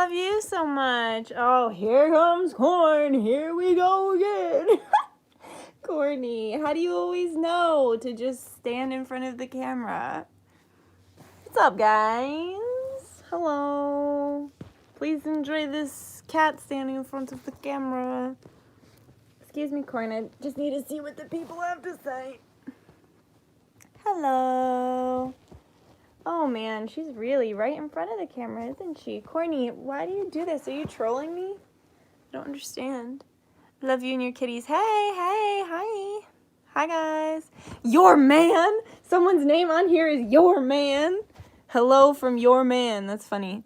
love you so much. Oh, here comes Corn. Here we go again. Corny, how do you always know to just stand in front of the camera? What's up, guys? Hello. Please enjoy this cat standing in front of the camera. Excuse me, Corn. I just need to see what the people have to say. Hello. Oh man, she's really right in front of the camera, isn't she? Corny, why do you do this? Are you trolling me? I don't understand. I love you and your kitties. Hey, hi. Hi, guys. Your man? Someone's name on here is Your Man. Hello from Your Man. That's funny.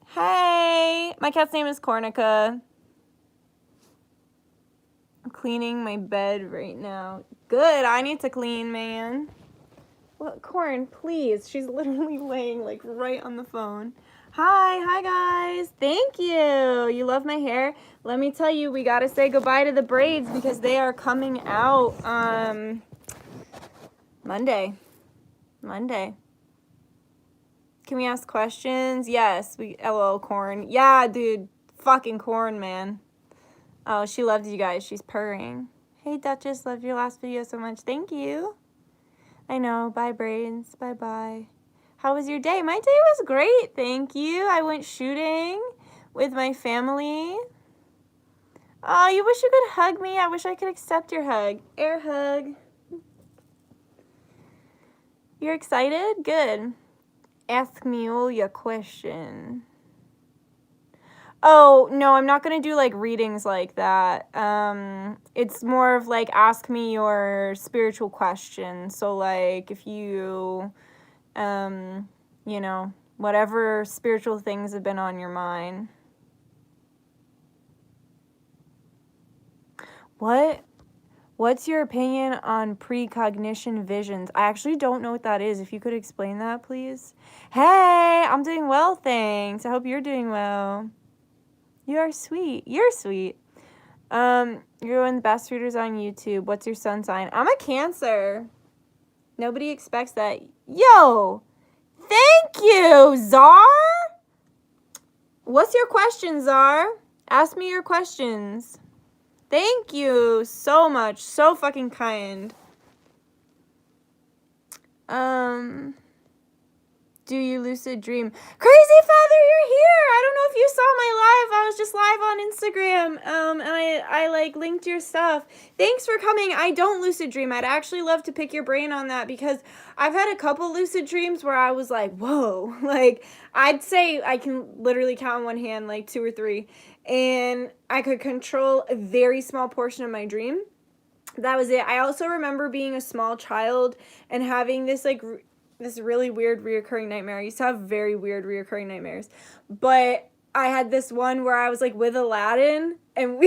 Hey, my cat's name is Cornica. I'm cleaning my bed right now. Good, I need to clean, man. Well, Corn, please. She's literally laying like right on the phone. Hi guys. Thank you. You love my hair? Let me tell you, we gotta say goodbye to the braids because they are coming out Monday. Can we ask questions? Yes. LOL, Corn. Yeah, dude. Fucking Corn, man. Oh, she loved you guys. She's purring. Hey, Duchess. Loved your last video so much. Thank you. I know. Bye, braids. Bye-bye. How was your day? My day was great. Thank you. I went shooting with my family. Oh, you wish you could hug me? I wish I could accept your hug. Air hug. You're excited? Good. Ask me all your question. Oh, no, I'm not going to do, like, readings like that. It's more of, like, ask me your spiritual question. So, like, if you, you know, whatever spiritual things have been on your mind. What's your opinion on precognition visions? I actually don't know what that is. If you could explain that, please. Hey, I'm doing well, thanks. I hope you're doing well. You are sweet. You're sweet. You're one of the best readers on YouTube. What's your sun sign? I'm a Cancer. Nobody expects that. Yo! Thank you, Czar! What's your question, Czar? Ask me your questions. Thank you so much. So fucking kind. Do you lucid dream? Crazy Feather, you're here! I don't know if you saw my live. I was just live on Instagram. And I like linked your stuff. Thanks for coming. I don't lucid dream. I'd actually love to pick your brain on that because I've had a couple lucid dreams where I was like, whoa. Like, I'd say I can literally count on one hand, like 2 or 3. And I could control a very small portion of my dream. That was it. I also remember being a small child and having this like this really weird reoccurring nightmare. I used to have very weird reoccurring nightmares, but I had this one where I was like with Aladdin, and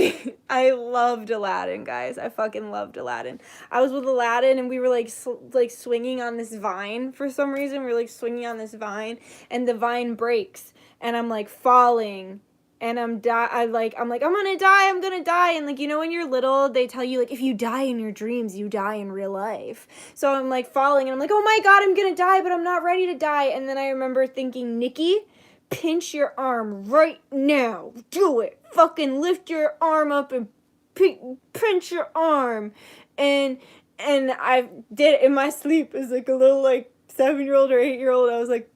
I loved Aladdin, guys. I fucking loved Aladdin. I was with Aladdin, and we were like swinging on this vine for some reason. We were like swinging on this vine, and the vine breaks, and I'm like falling. And I'm like, I'm gonna die. And like, you know, when you're little, they tell you like, if you die in your dreams, you die in real life. So I'm like falling and I'm like, oh my God, I'm gonna die, but I'm not ready to die. And then I remember thinking, Nikki, pinch your arm right now. Do it. Fucking lift your arm up and pinch your arm. And I did it in my sleep as like a little like 7-year-old or 8-year-old. I was like,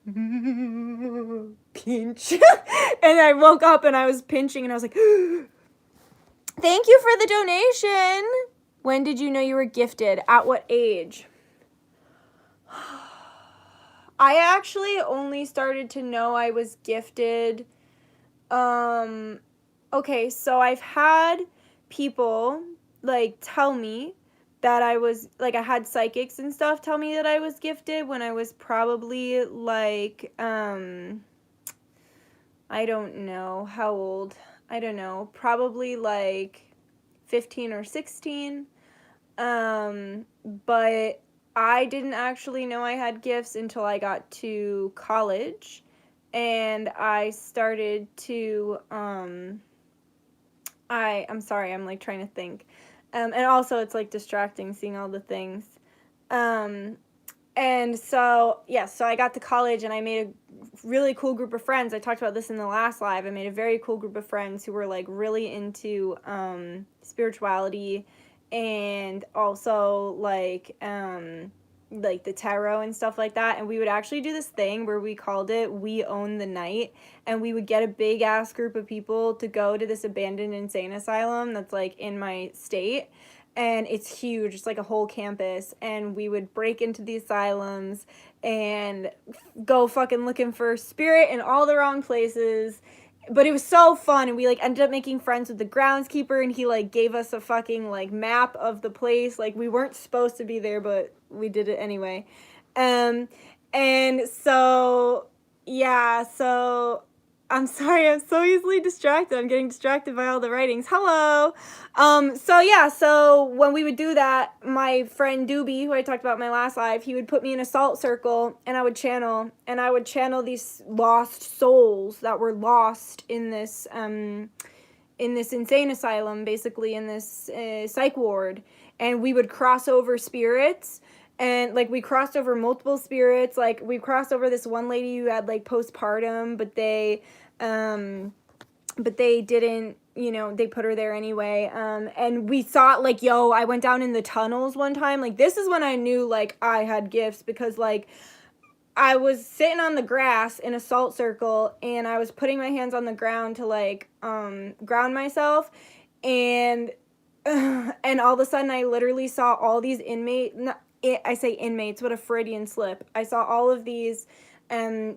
pinch. And I woke up and I was pinching and I was like, thank you for the donation. When did you know you were gifted? At what age? I actually only started to know I was gifted. Okay, so I've had people like tell me that I was, like, I had psychics and stuff tell me that I was gifted when I was probably, like, I don't know how old. I don't know. Probably, like, 15 or 16. But I didn't actually know I had gifts until I got to college. And I started to, I'm sorry, I'm, like, trying to think. And also it's like distracting seeing all the things. And so, yeah, so I got to college and I made really cool group of friends. I talked about this in the last live. I made a very cool group of friends who were like really into spirituality, and also like the tarot and stuff like that. And we would actually do this thing where we called it We Own the Night, and we would get a big ass group of people to go to this abandoned insane asylum that's like in my state, and it's huge. It's like a whole campus, and we would break into the asylums and go fucking looking for spirit in all the wrong places. But it was so fun, and we like ended up making friends with the groundskeeper, and he like gave us a fucking like map of the place. Like, we weren't supposed to be there, but we did it anyway. And so yeah, so I'm sorry, I'm so easily distracted. I'm getting distracted by all the writings. Hello. So yeah, so when we would do that, my friend Doobie, who I talked about in my last live, he would put me in a salt circle, and I would channel these lost souls that were lost in this insane asylum, basically in this psych ward, and we would cross over spirits. And like, we crossed over multiple spirits. Like, we crossed over this one lady who had like postpartum, but they didn't, you know, they put her there anyway. And we saw, like, I went down in the tunnels one time. Like, this is when I knew like I had gifts, because like I was sitting on the grass in a salt circle, and I was putting my hands on the ground to like ground myself, and all of a sudden I literally saw all these inmates. I say inmates, what a Freudian slip. I saw all of these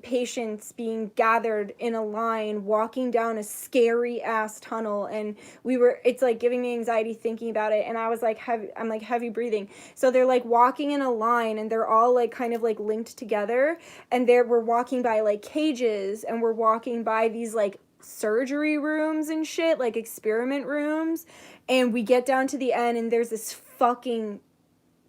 patients being gathered in a line, walking down a scary ass tunnel, and it's like giving me anxiety thinking about it. And I was like, heavy breathing. So they're like walking in a line, and they're all like kind of like linked together, and we're walking by like cages, and we're walking by these like surgery rooms and shit, like experiment rooms. And we get down to the end, and there's this fucking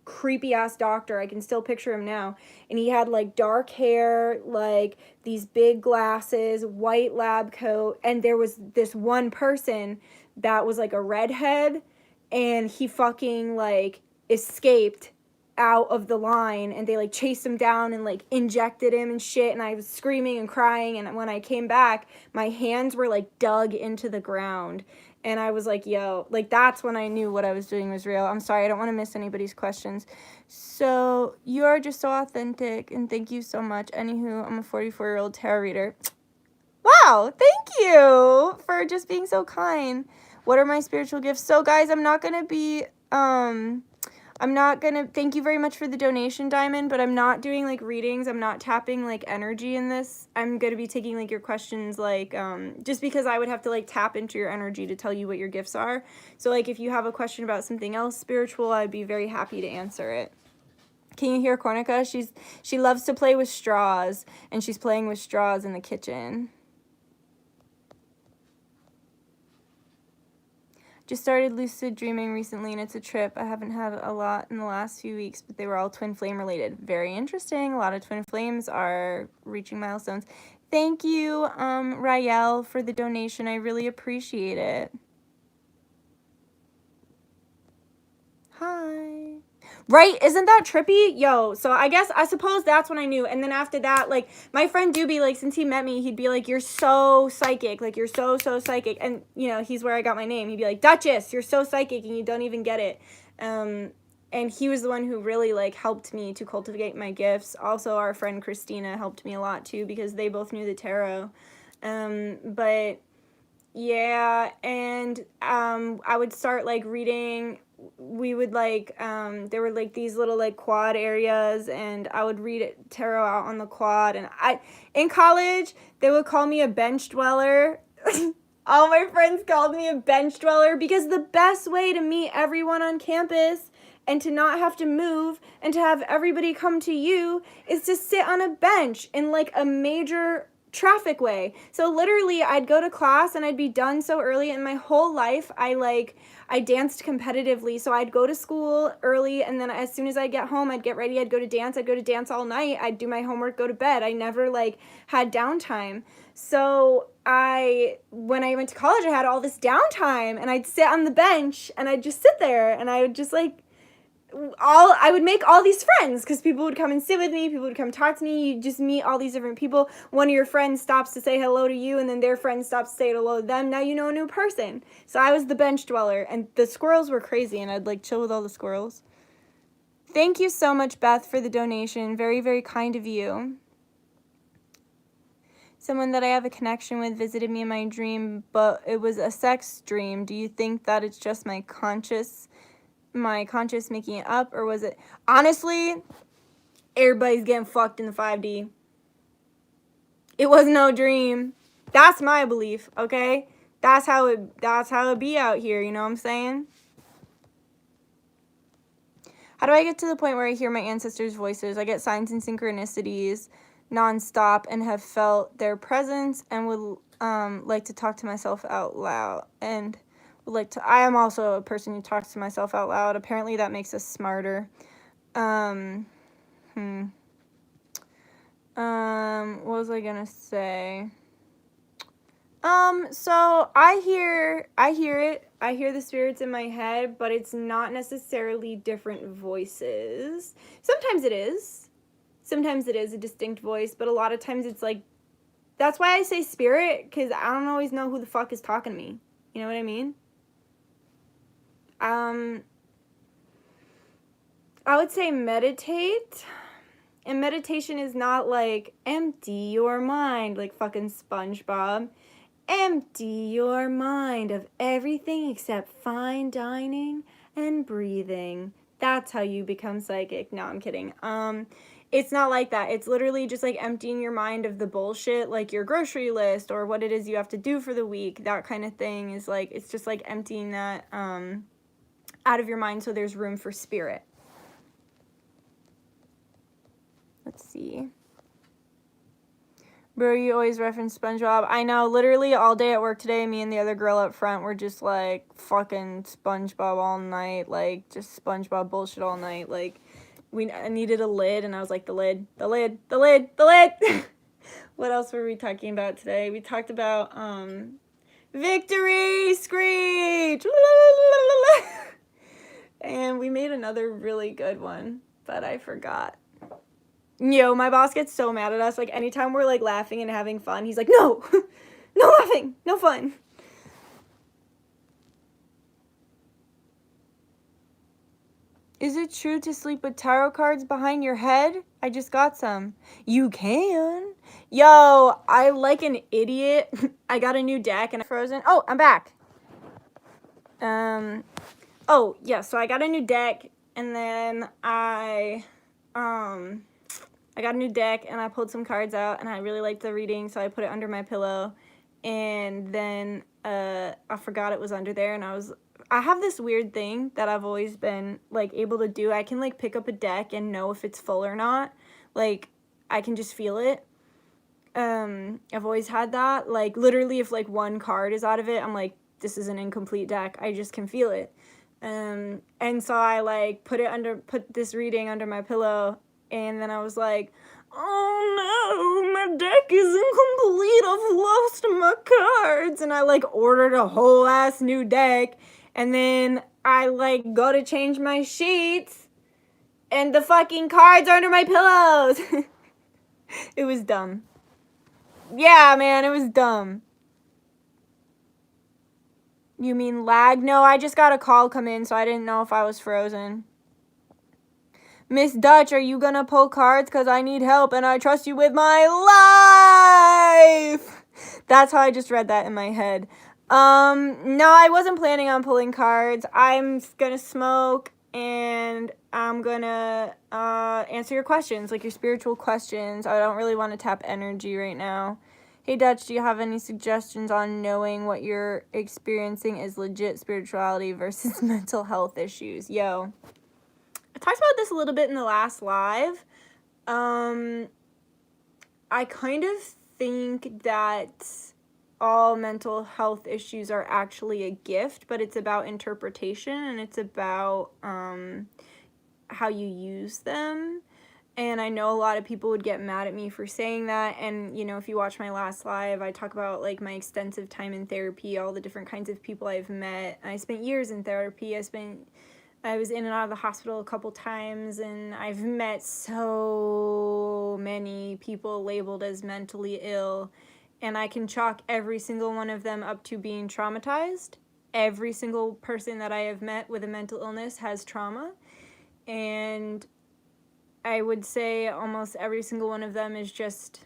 creepy ass doctor. I can still picture him now, and he had like dark hair, like these big glasses, white lab coat, and there was this one person that was like a redhead, and he fucking like escaped out of the line, and they like chased him down and like injected him and shit, and I was screaming and crying, and when I came back, my hands were like dug into the ground. And I was like, like, that's when I knew what I was doing was real. I'm sorry, I don't want to miss anybody's questions. So, you are just so authentic, and thank you so much. Anywho, I'm a 44-year-old tarot reader. Wow, thank you for just being so kind. What are my spiritual gifts? So, guys, thank you very much for the donation, Diamond, but I'm not doing like readings. I'm not tapping like energy in this. I'm going to be taking like your questions, like, just because I would have to like tap into your energy to tell you what your gifts are. So like, if you have a question about something else spiritual, I'd be very happy to answer it. Can you hear Cornica? She loves to play with straws, and she's playing with straws in the kitchen. Just started lucid dreaming recently, and it's a trip. I haven't had a lot in the last few weeks, but they were all twin flame related. Very interesting. A lot of twin flames are reaching milestones. Thank you, Rael, for the donation. I really appreciate it. Hi. Right? Isn't that trippy? So I suppose that's when I knew. And then after that, like, my friend Doobie, like, since he met me, he'd be like, you're so psychic. Like, you're so psychic. And, you know, he's where I got my name. He'd be like, Duchess, you're so psychic, and you don't even get it. And he was the one who really, like, helped me to cultivate my gifts. Also, our friend Christina helped me a lot, too, because they both knew the tarot. But, yeah, and I would start, like, reading. We would like there were like these little like quad areas, and I would read tarot out on the quad. And in college they would call me a bench dweller. All my friends called me a bench dweller, because the best way to meet everyone on campus and to not have to move and to have everybody come to you is to sit on a bench in like a major traffic way. So literally I'd go to class and I'd be done so early. In my whole life I danced competitively, so I'd go to school early, and then as soon as I get home, I'd get ready, I'd go to dance all night, I'd do my homework, go to bed. I never like had downtime. So when I went to college, I had all this downtime, and I'd sit on the bench, and I'd just sit there, and I would just like I would make all these friends because people would come and sit with me, people would come talk to me, you just meet all these different people. One of your friends stops to say hello to you, and then their friend stops to say hello to them. Now you know a new person. So I was the bench dweller, and the squirrels were crazy, and I'd like chill with all the squirrels. Thank you so much, Beth, for the donation. Very, very kind of you. Someone that I have a connection with visited me in my dream, but it was a sex dream. Do you think that it's just my conscious making it up, or was it? Honestly, everybody's getting fucked in the 5D. It was no dream. That's my belief, okay? That's how it be out here, you know what I'm saying? How do I get to the point where I hear my ancestors' voices? I get signs and synchronicities nonstop and have felt their presence and would like to talk to myself out loud and would like to. I am also a person who talks to myself out loud. Apparently that makes us smarter. What was I gonna say? So I hear it. I hear the spirits in my head, but it's not necessarily different voices. Sometimes it is. Sometimes it is a distinct voice, but a lot of times it's like, that's why I say spirit, because I don't always know who the fuck is talking to me. You know what I mean? I would say meditate. And meditation is not like empty your mind like fucking SpongeBob. Empty your mind of everything except fine dining and breathing. That's how you become psychic. No, I'm kidding. It's not like that. It's literally just like emptying your mind of the bullshit, like your grocery list or what it is you have to do for the week. That kind of thing is like, it's just like emptying that out of your mind so there's room for spirit. Let's see. Bro, you always reference SpongeBob. I know, literally all day at work today, me and the other girl up front were just like fucking SpongeBob all night, like just SpongeBob bullshit all night. Like I needed a lid, and I was like, the lid. What else were we talking about today? We talked about victory screech, and we made another really good one, but I forgot. Yo, my boss gets so mad at us. Like, anytime we're, like, laughing and having fun, he's like, no! No laughing! No fun! Is it true to sleep with tarot cards behind your head? I just got some. You can. Yo, I like an idiot. I got a new deck and I'm frozen. Oh, I'm back. Oh, yeah, so I got a new deck, and then I got a new deck, and I pulled some cards out, and I really liked the reading, so I put it under my pillow, and then I forgot it was under there, and I have this weird thing that I've always been, like, able to do. I can, like, pick up a deck and know if it's full or not. Like, I can just feel it. I've always had that. Like, literally, if, like, one card is out of it, I'm like, this is an incomplete deck. I just can feel it. And so I, like, put this reading under my pillow, and then I was like, oh no, my deck is incomplete, I've lost my cards, and I, like, ordered a whole ass new deck, and then I, like, go to change my sheets, and the fucking cards are under my pillows. It was dumb. Yeah, man, it was dumb. You mean lag? No, I just got a call come in, so I didn't know if I was frozen. Miss Dutch, are you gonna pull cards? Because I need help, and I trust you with my life! That's how I just read that in my head. No, I wasn't planning on pulling cards. I'm gonna smoke, and I'm gonna answer your questions, like your spiritual questions. I don't really want to tap energy right now. Hey, Dutch, do you have any suggestions on knowing what you're experiencing is legit spirituality versus mental health issues? Yo, I talked about this a little bit in the last live. I kind of think that all mental health issues are actually a gift, but it's about interpretation, and it's about how you use them. And I know a lot of people would get mad at me for saying that. And, you know, if you watch my last live, I talk about, like, my extensive time in therapy, all the different kinds of people I've met. I spent years in therapy. I spent I was in and out of the hospital a couple times, and I've met so many people labeled as mentally ill, and I can chalk every single one of them up to being traumatized. Every single person that I have met with a mental illness has trauma, and I would say almost every single one of them is just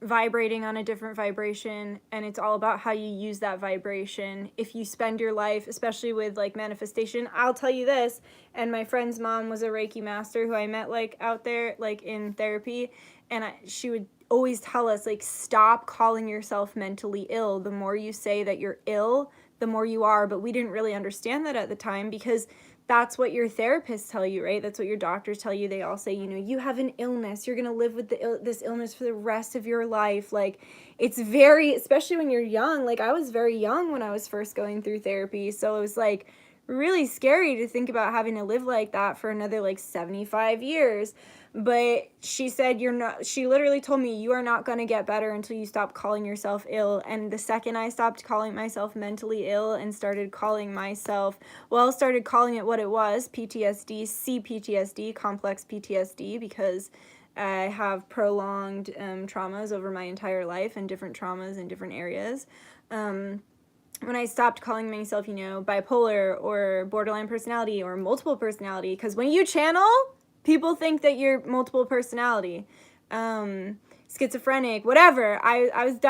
vibrating on a different vibration, and it's all about how you use that vibration. If you spend your life, especially with like manifestation, I'll tell you this, and my friend's mom was a Reiki master who I met like out there like in therapy, and she would always tell us like, stop calling yourself mentally ill. The more you say that you're ill, the more you are. But we didn't really understand that at the time, because that's what your therapists tell you, right? That's what your doctors tell you. They all say, you know, you have an illness. You're going to live with this illness for the rest of your life. Like, it's very, especially when you're young. Like, I was very young when I was first going through therapy. So it was like really scary to think about having to live like that for another like 75 years. But she said, she literally told me, you are not going to get better until you stop calling yourself ill. And the second I stopped calling myself mentally ill and started calling it what it was, PTSD, CPTSD, complex PTSD, because I have prolonged traumas over my entire life, and different traumas in different areas. When I stopped calling myself, you know, bipolar or borderline personality or multiple personality, because when you channel, people think that you're multiple personality, schizophrenic, whatever. I was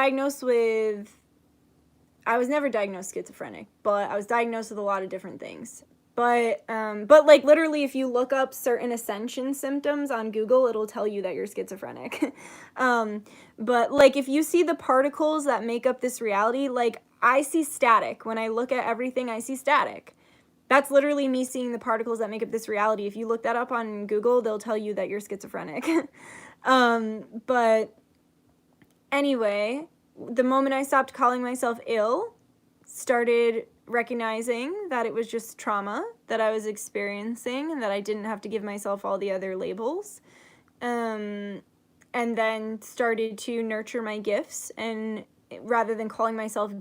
never diagnosed schizophrenic, but I was diagnosed with a lot of different things. But like literally, if you look up certain ascension symptoms on Google, it'll tell you that you're schizophrenic. But like, if you see the particles that make up this reality, like I see static. When I look at everything, I see static. That's literally me seeing the particles that make up this reality. If you look that up on Google, they'll tell you that you're schizophrenic. But anyway, the moment I stopped calling myself ill, started recognizing that it was just trauma that I was experiencing, and that I didn't have to give myself all the other labels. And then started to nurture my gifts, and rather than calling myself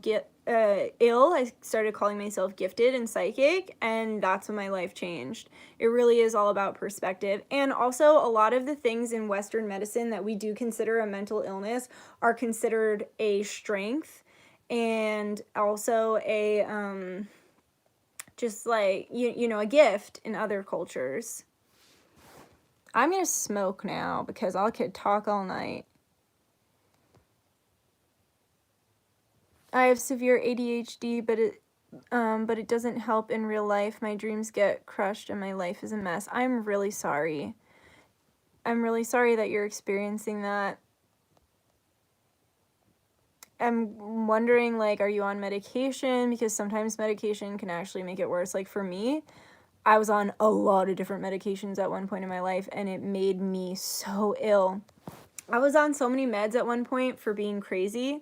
ill, I started calling myself gifted and psychic, and that's when my life changed. It really is all about perspective. And also, a lot of the things in Western medicine that we do consider a mental illness are considered a strength, and also a just like you know, a gift in other cultures. I'm gonna smoke now because I could talk all night. I have severe ADHD, but it doesn't help in real life. My dreams get crushed and my life is a mess. I'm really sorry. I'm really sorry that you're experiencing that. I'm wondering, like, are you on medication? Because sometimes medication can actually make it worse. Like, for me, I was on a lot of different medications at one point in my life, and it made me so ill. I was on so many meds at one point for being crazy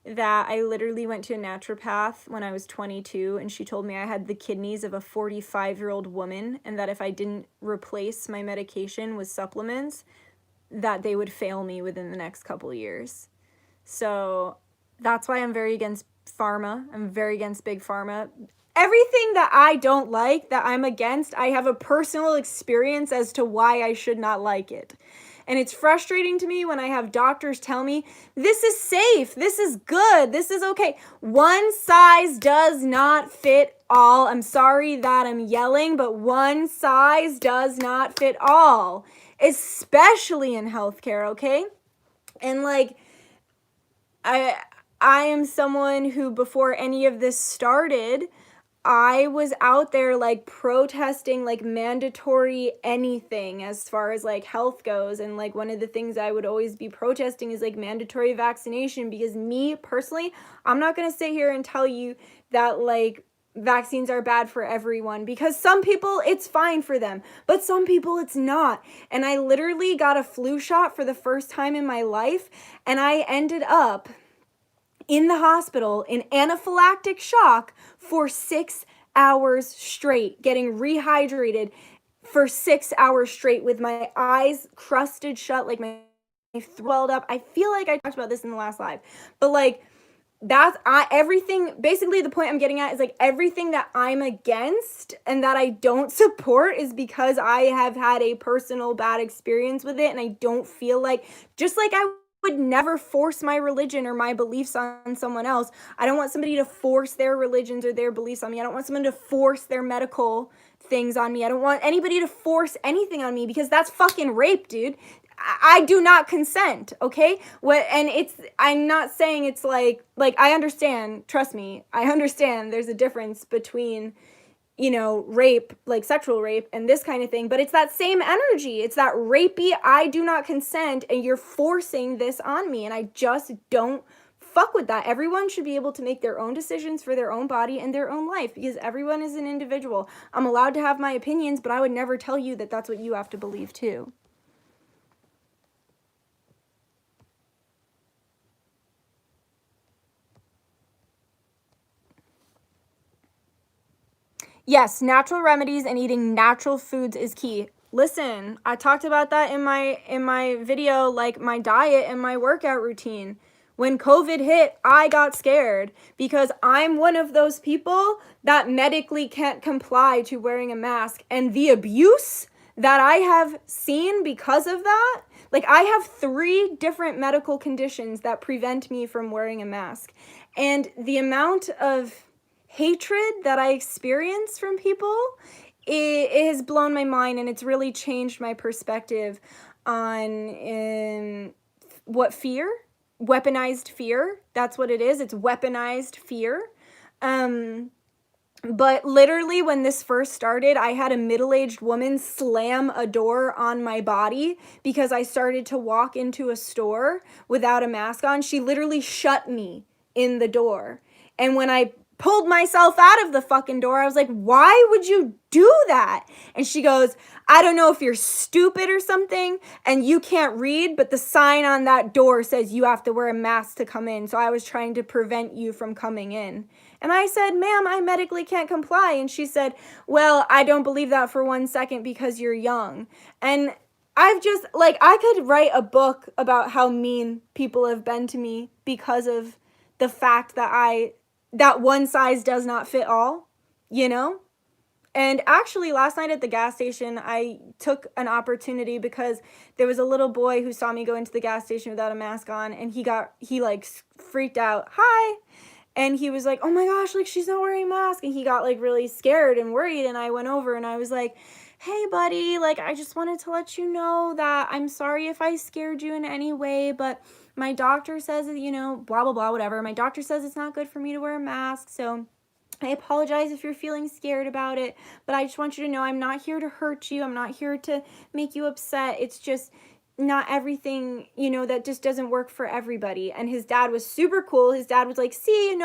that I literally went to a naturopath when I was 22, and she told me I had the kidneys of a 45-year-old woman, and that if I didn't replace my medication with supplements, that they would fail me within the next couple of years. So that's why I'm very against pharma. I'm very against big pharma. Everything that I don't like, that I'm against, I have a personal experience as to why I should not like it. And it's frustrating to me when I have doctors tell me, this is safe, this is good, this is okay. One size does not fit all. I'm sorry that I'm yelling, but one size does not fit all, especially in healthcare, okay? And like, I am someone who, before any of this started, I was out there like protesting like mandatory anything as far as like health goes. And like one of the things I would always be protesting is like mandatory vaccination, because me personally, I'm not going to sit here and tell you that like vaccines are bad for everyone, because some people it's fine for them, but some people it's not. And I literally got a flu shot for the first time in my life, and I ended up in the hospital in anaphylactic shock for 6 hours straight, getting rehydrated for 6 hours straight with my eyes crusted shut, like my throat welled up. I feel like I talked about this in the last live, but like everything, basically the point I'm getting at is like everything that I'm against and that I don't support is because I have had a personal bad experience with it, and I don't feel like, just like I would never force my religion or my beliefs on someone else, I don't want somebody to force their religions or their beliefs on me. I don't want someone to force their medical things on me. I don't want anybody to force anything on me, because that's fucking rape, dude. I do not consent, okay? I'm not saying it's like I understand, trust me, I understand there's a difference between, rape, like sexual rape and this kind of thing, but it's that same energy. It's that rapey, I do not consent, and you're forcing this on me, and I just don't fuck with that. Everyone should be able to make their own decisions for their own body and their own life, because everyone is an individual. I'm allowed to have my opinions, but I would never tell you that that's what you have to believe too. Yes, natural remedies and eating natural foods is key. Listen, I talked about that in my video, like my diet and my workout routine. When COVID hit, I got scared because I'm one of those people that medically can't comply to wearing a mask, and the abuse that I have seen because of that, like I have 3 different medical conditions that prevent me from wearing a mask. And the amount of hatred that I experience from people, it has blown my mind, and it's really changed my perspective on what fear, weaponized fear, that's what it is. It's weaponized fear. But literally when this first started, I had a middle-aged woman slam a door on my body because I started to walk into a store without a mask on. She literally shut me in the door. And when I pulled myself out of the fucking door, I was like, why would you do that? And she goes, I don't know if you're stupid or something and you can't read, but the sign on that door says you have to wear a mask to come in. So I was trying to prevent you from coming in. And I said, ma'am, I medically can't comply. And she said, well, I don't believe that for 1 second because you're young. And I've just, like, I could write a book about how mean people have been to me because of the fact that one size does not fit all, And actually, last night at the gas station, I took an opportunity because there was a little boy who saw me go into the gas station without a mask on, and he like freaked out. Hi. And he was like, oh my gosh, like she's not wearing a mask. And he got like really scared and worried. And I went over and I was like, hey buddy, like I just wanted to let you know that I'm sorry if I scared you in any way, but my doctor says, blah, blah, blah, whatever. My doctor says it's not good for me to wear a mask. So I apologize if you're feeling scared about it, but I just want you to know I'm not here to hurt you. I'm not here to make you upset. It's just not everything, that just doesn't work for everybody. And his dad was super cool. His dad was like, see,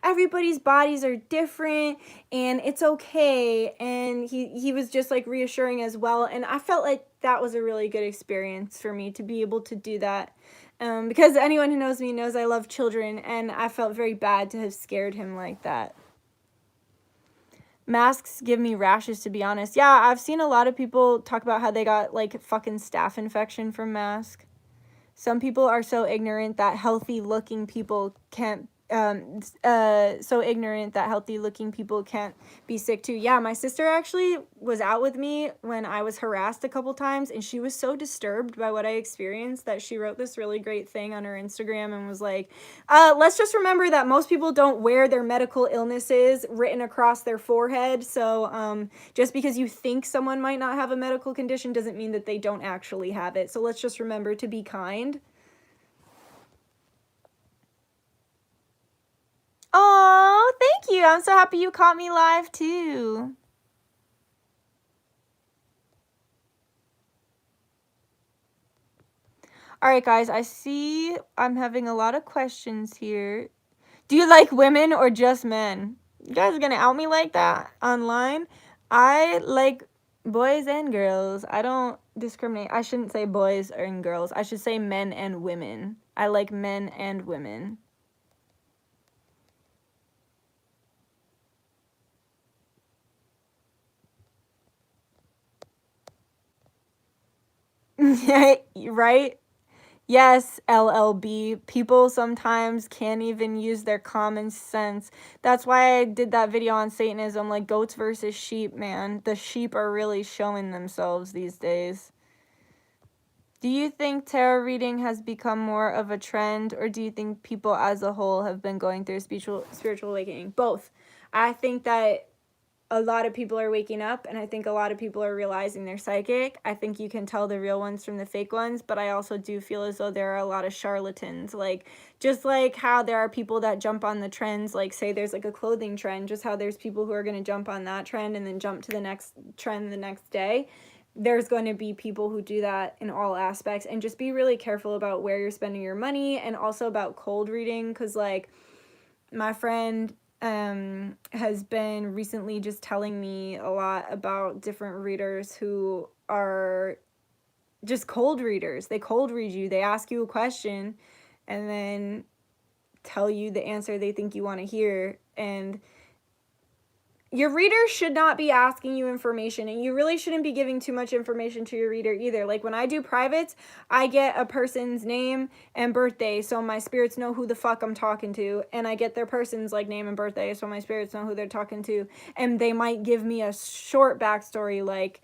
everybody's bodies are different and it's okay. And he was just like reassuring as well. And I felt like that was a really good experience for me to be able to do that. Because anyone who knows me knows I love children, and I felt very bad to have scared him like that. Masks give me rashes, to be honest. Yeah, I've seen a lot of people talk about how they got like fucking staph infection from mask. Some people are so ignorant that healthy looking people can't be sick too. Yeah, my sister actually was out with me when I was harassed a couple times, and she was so disturbed by what I experienced that she wrote this really great thing on her Instagram and was like, let's just remember that most people don't wear their medical illnesses written across their forehead. So just because you think someone might not have a medical condition doesn't mean that they don't actually have it. So let's just remember to be kind. Oh, thank you. I'm so happy you caught me live too. All right, guys, I see I'm having a lot of questions here. Do you like women or just men? You guys are going to out me like that online? I like boys and girls. I don't discriminate. I shouldn't say boys and girls. I should say men and women. I like men and women. Right? Yes, LLB. People sometimes can't even use their common sense. That's why I did that video on Satanism, like goats versus sheep, man. The sheep are really showing themselves these days. Do you think tarot reading has become more of a trend, or do you think people as a whole have been going through spiritual awakening? Both. I think that a lot of people are waking up, and I think a lot of people are realizing they're psychic. I think you can tell the real ones from the fake ones, but I also do feel as though there are a lot of charlatans. Like, just like how there are people that jump on the trends, like say there's like a clothing trend, just how there's people who are going to jump on that trend and then jump to the next trend the next day. There's going to be people who do that in all aspects, and just be really careful about where you're spending your money, and also about cold reading, because like my friend has been recently just telling me a lot about different readers who are just cold readers. They cold read you. They ask you a question and then tell you the answer they think you want to hear. And your reader should not be asking you information, and you really shouldn't be giving too much information to your reader either. Like when I do privates, I get a person's name and birthday, so my spirits know who the fuck I'm talking to, and I get their person's like name and birthday, so my spirits know who they're talking to, and they might give me a short backstory like,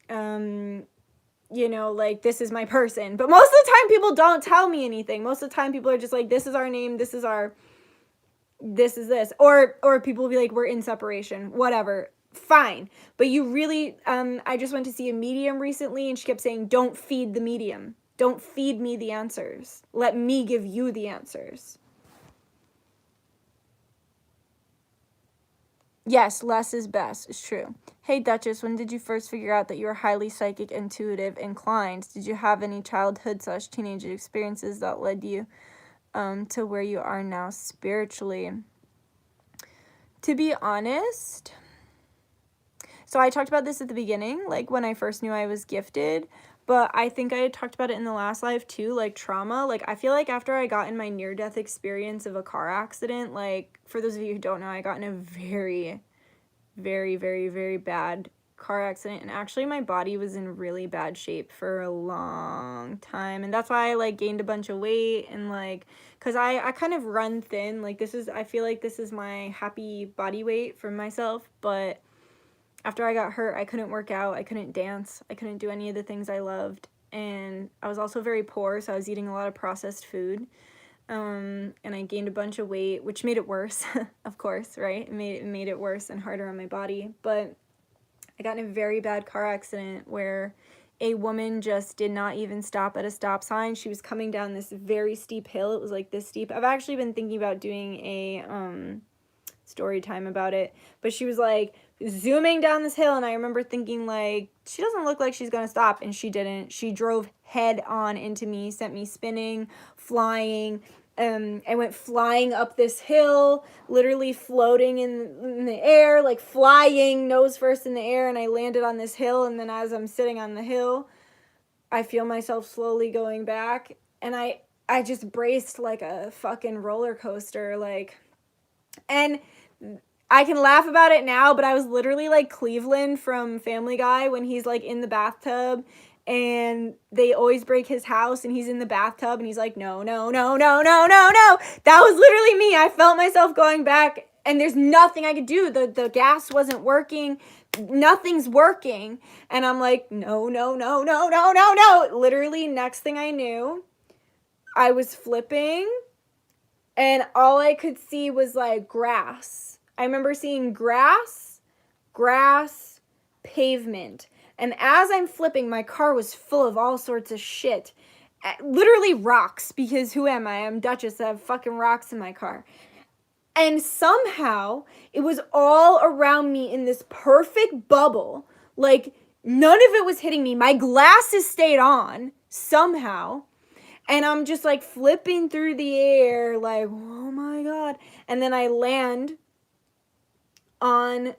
you know, like this is my person. But most of the time people don't tell me anything. Most of the time people are just like, this is our name, this is this, or people will be like, we're in separation, whatever, fine. But you really, I just went to see a medium recently, and she kept saying, don't feed the medium, don't feed me the answers, let me give you the answers. Yes, less is best. It's true. Hey Duchess, when did you first figure out that you were highly psychic, intuitive, inclined? Did you have any childhood/teenage experiences that led you to where you are now spiritually? To be honest, so I talked about this at the beginning, like when I first knew I was gifted, but I think I had talked about it in the last live too, like trauma. Like I feel like after I got in my near-death experience of a car accident, like for those of you who don't know, I got in a very, very, very, very bad car accident, and actually my body was in really bad shape for a long time, and that's why I like gained a bunch of weight, and like because I kind of run thin, like this is, I feel like this is my happy body weight for myself. But after I got hurt, I couldn't work out, I couldn't dance, I couldn't do any of the things I loved, and I was also very poor, so I was eating a lot of processed food, and I gained a bunch of weight, which made it worse. Of course, right? It made it worse and harder on my body. But I got in a very bad car accident where a woman just did not even stop at a stop sign. She was coming down this very steep hill. It was like this steep. I've actually been thinking about doing a story time about it, but she was like zooming down this hill, and I remember thinking like, she doesn't look like she's gonna stop, and she didn't. She drove head on into me, sent me spinning, flying. I went flying up this hill, literally floating in the air, like flying nose first in the air, and I landed on this hill, and then as I'm sitting on the hill, I feel myself slowly going back, and I just braced like a fucking roller coaster, like, and I can laugh about it now, but I was literally like Cleveland from Family Guy when he's like in the bathtub and they always break his house and he's in the bathtub and he's like, no, no, no, no, no, no, no. That was literally me. I felt myself going back and there's nothing I could do. The gas wasn't working. Nothing's working. And I'm like, no, no, no, no, no, no, no. Literally, next thing I knew, I was flipping and all I could see was like grass. I remember seeing grass, pavement. And as I'm flipping, my car was full of all sorts of shit. Literally rocks, because who am I? I'm Duchess. I have fucking rocks in my car. And somehow, it was all around me in this perfect bubble. Like, none of it was hitting me. My glasses stayed on, somehow. And I'm just, like, flipping through the air, like, oh my God. And then I land on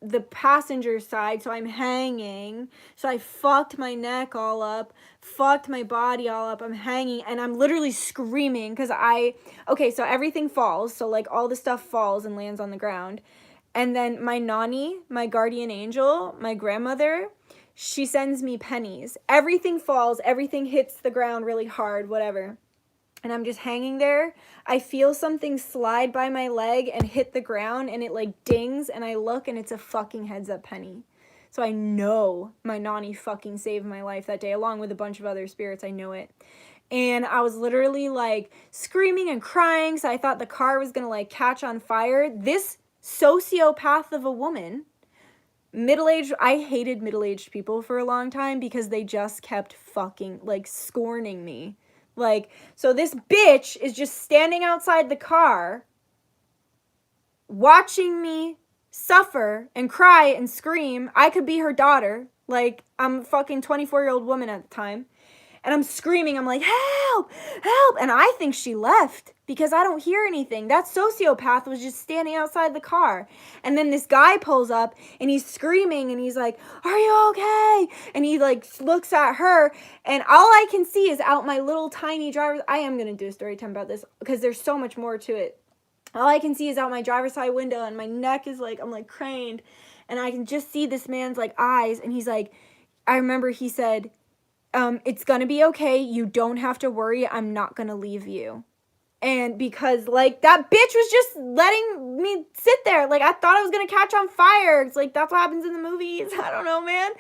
the passenger side, so I'm hanging, so I fucked my neck all up, fucked my body all up, I'm hanging, and I'm literally screaming, because okay, so everything falls, so like all the stuff falls and lands on the ground, and then my Nani, my guardian angel, my grandmother, she sends me pennies. Everything falls, everything hits the ground really hard, whatever. And I'm just hanging there. I feel something slide by my leg and hit the ground, and it like dings, and I look, and it's a fucking heads up penny. So I know my nanny fucking saved my life that day, along with a bunch of other spirits. I know it. And I was literally like screaming and crying, so I thought the car was gonna like catch on fire. This sociopath of a woman, middle-aged, I hated middle-aged people for a long time because they just kept fucking like scorning me. Like, so this bitch is just standing outside the car watching me suffer and cry and scream. I could be her daughter. Like, I'm a fucking 24-year-old woman at the time. And I'm screaming. I'm like, help, help. And I think she left because I don't hear anything. That sociopath was just standing outside the car. And then this guy pulls up and he's screaming and he's like, are you okay? And he like looks at her, and all I can see is out my little tiny driver's. I am going to do a story time about this because there's so much more to it. All I can see is out my driver's side window, and my neck is like, I'm like craned, and I can just see this man's like eyes. And he's like, I remember he said, it's gonna be okay. You don't have to worry. I'm not gonna leave you. And because like that bitch was just letting me sit there. Like I thought I was gonna catch on fire. It's like that's what happens in the movies. I don't know, man.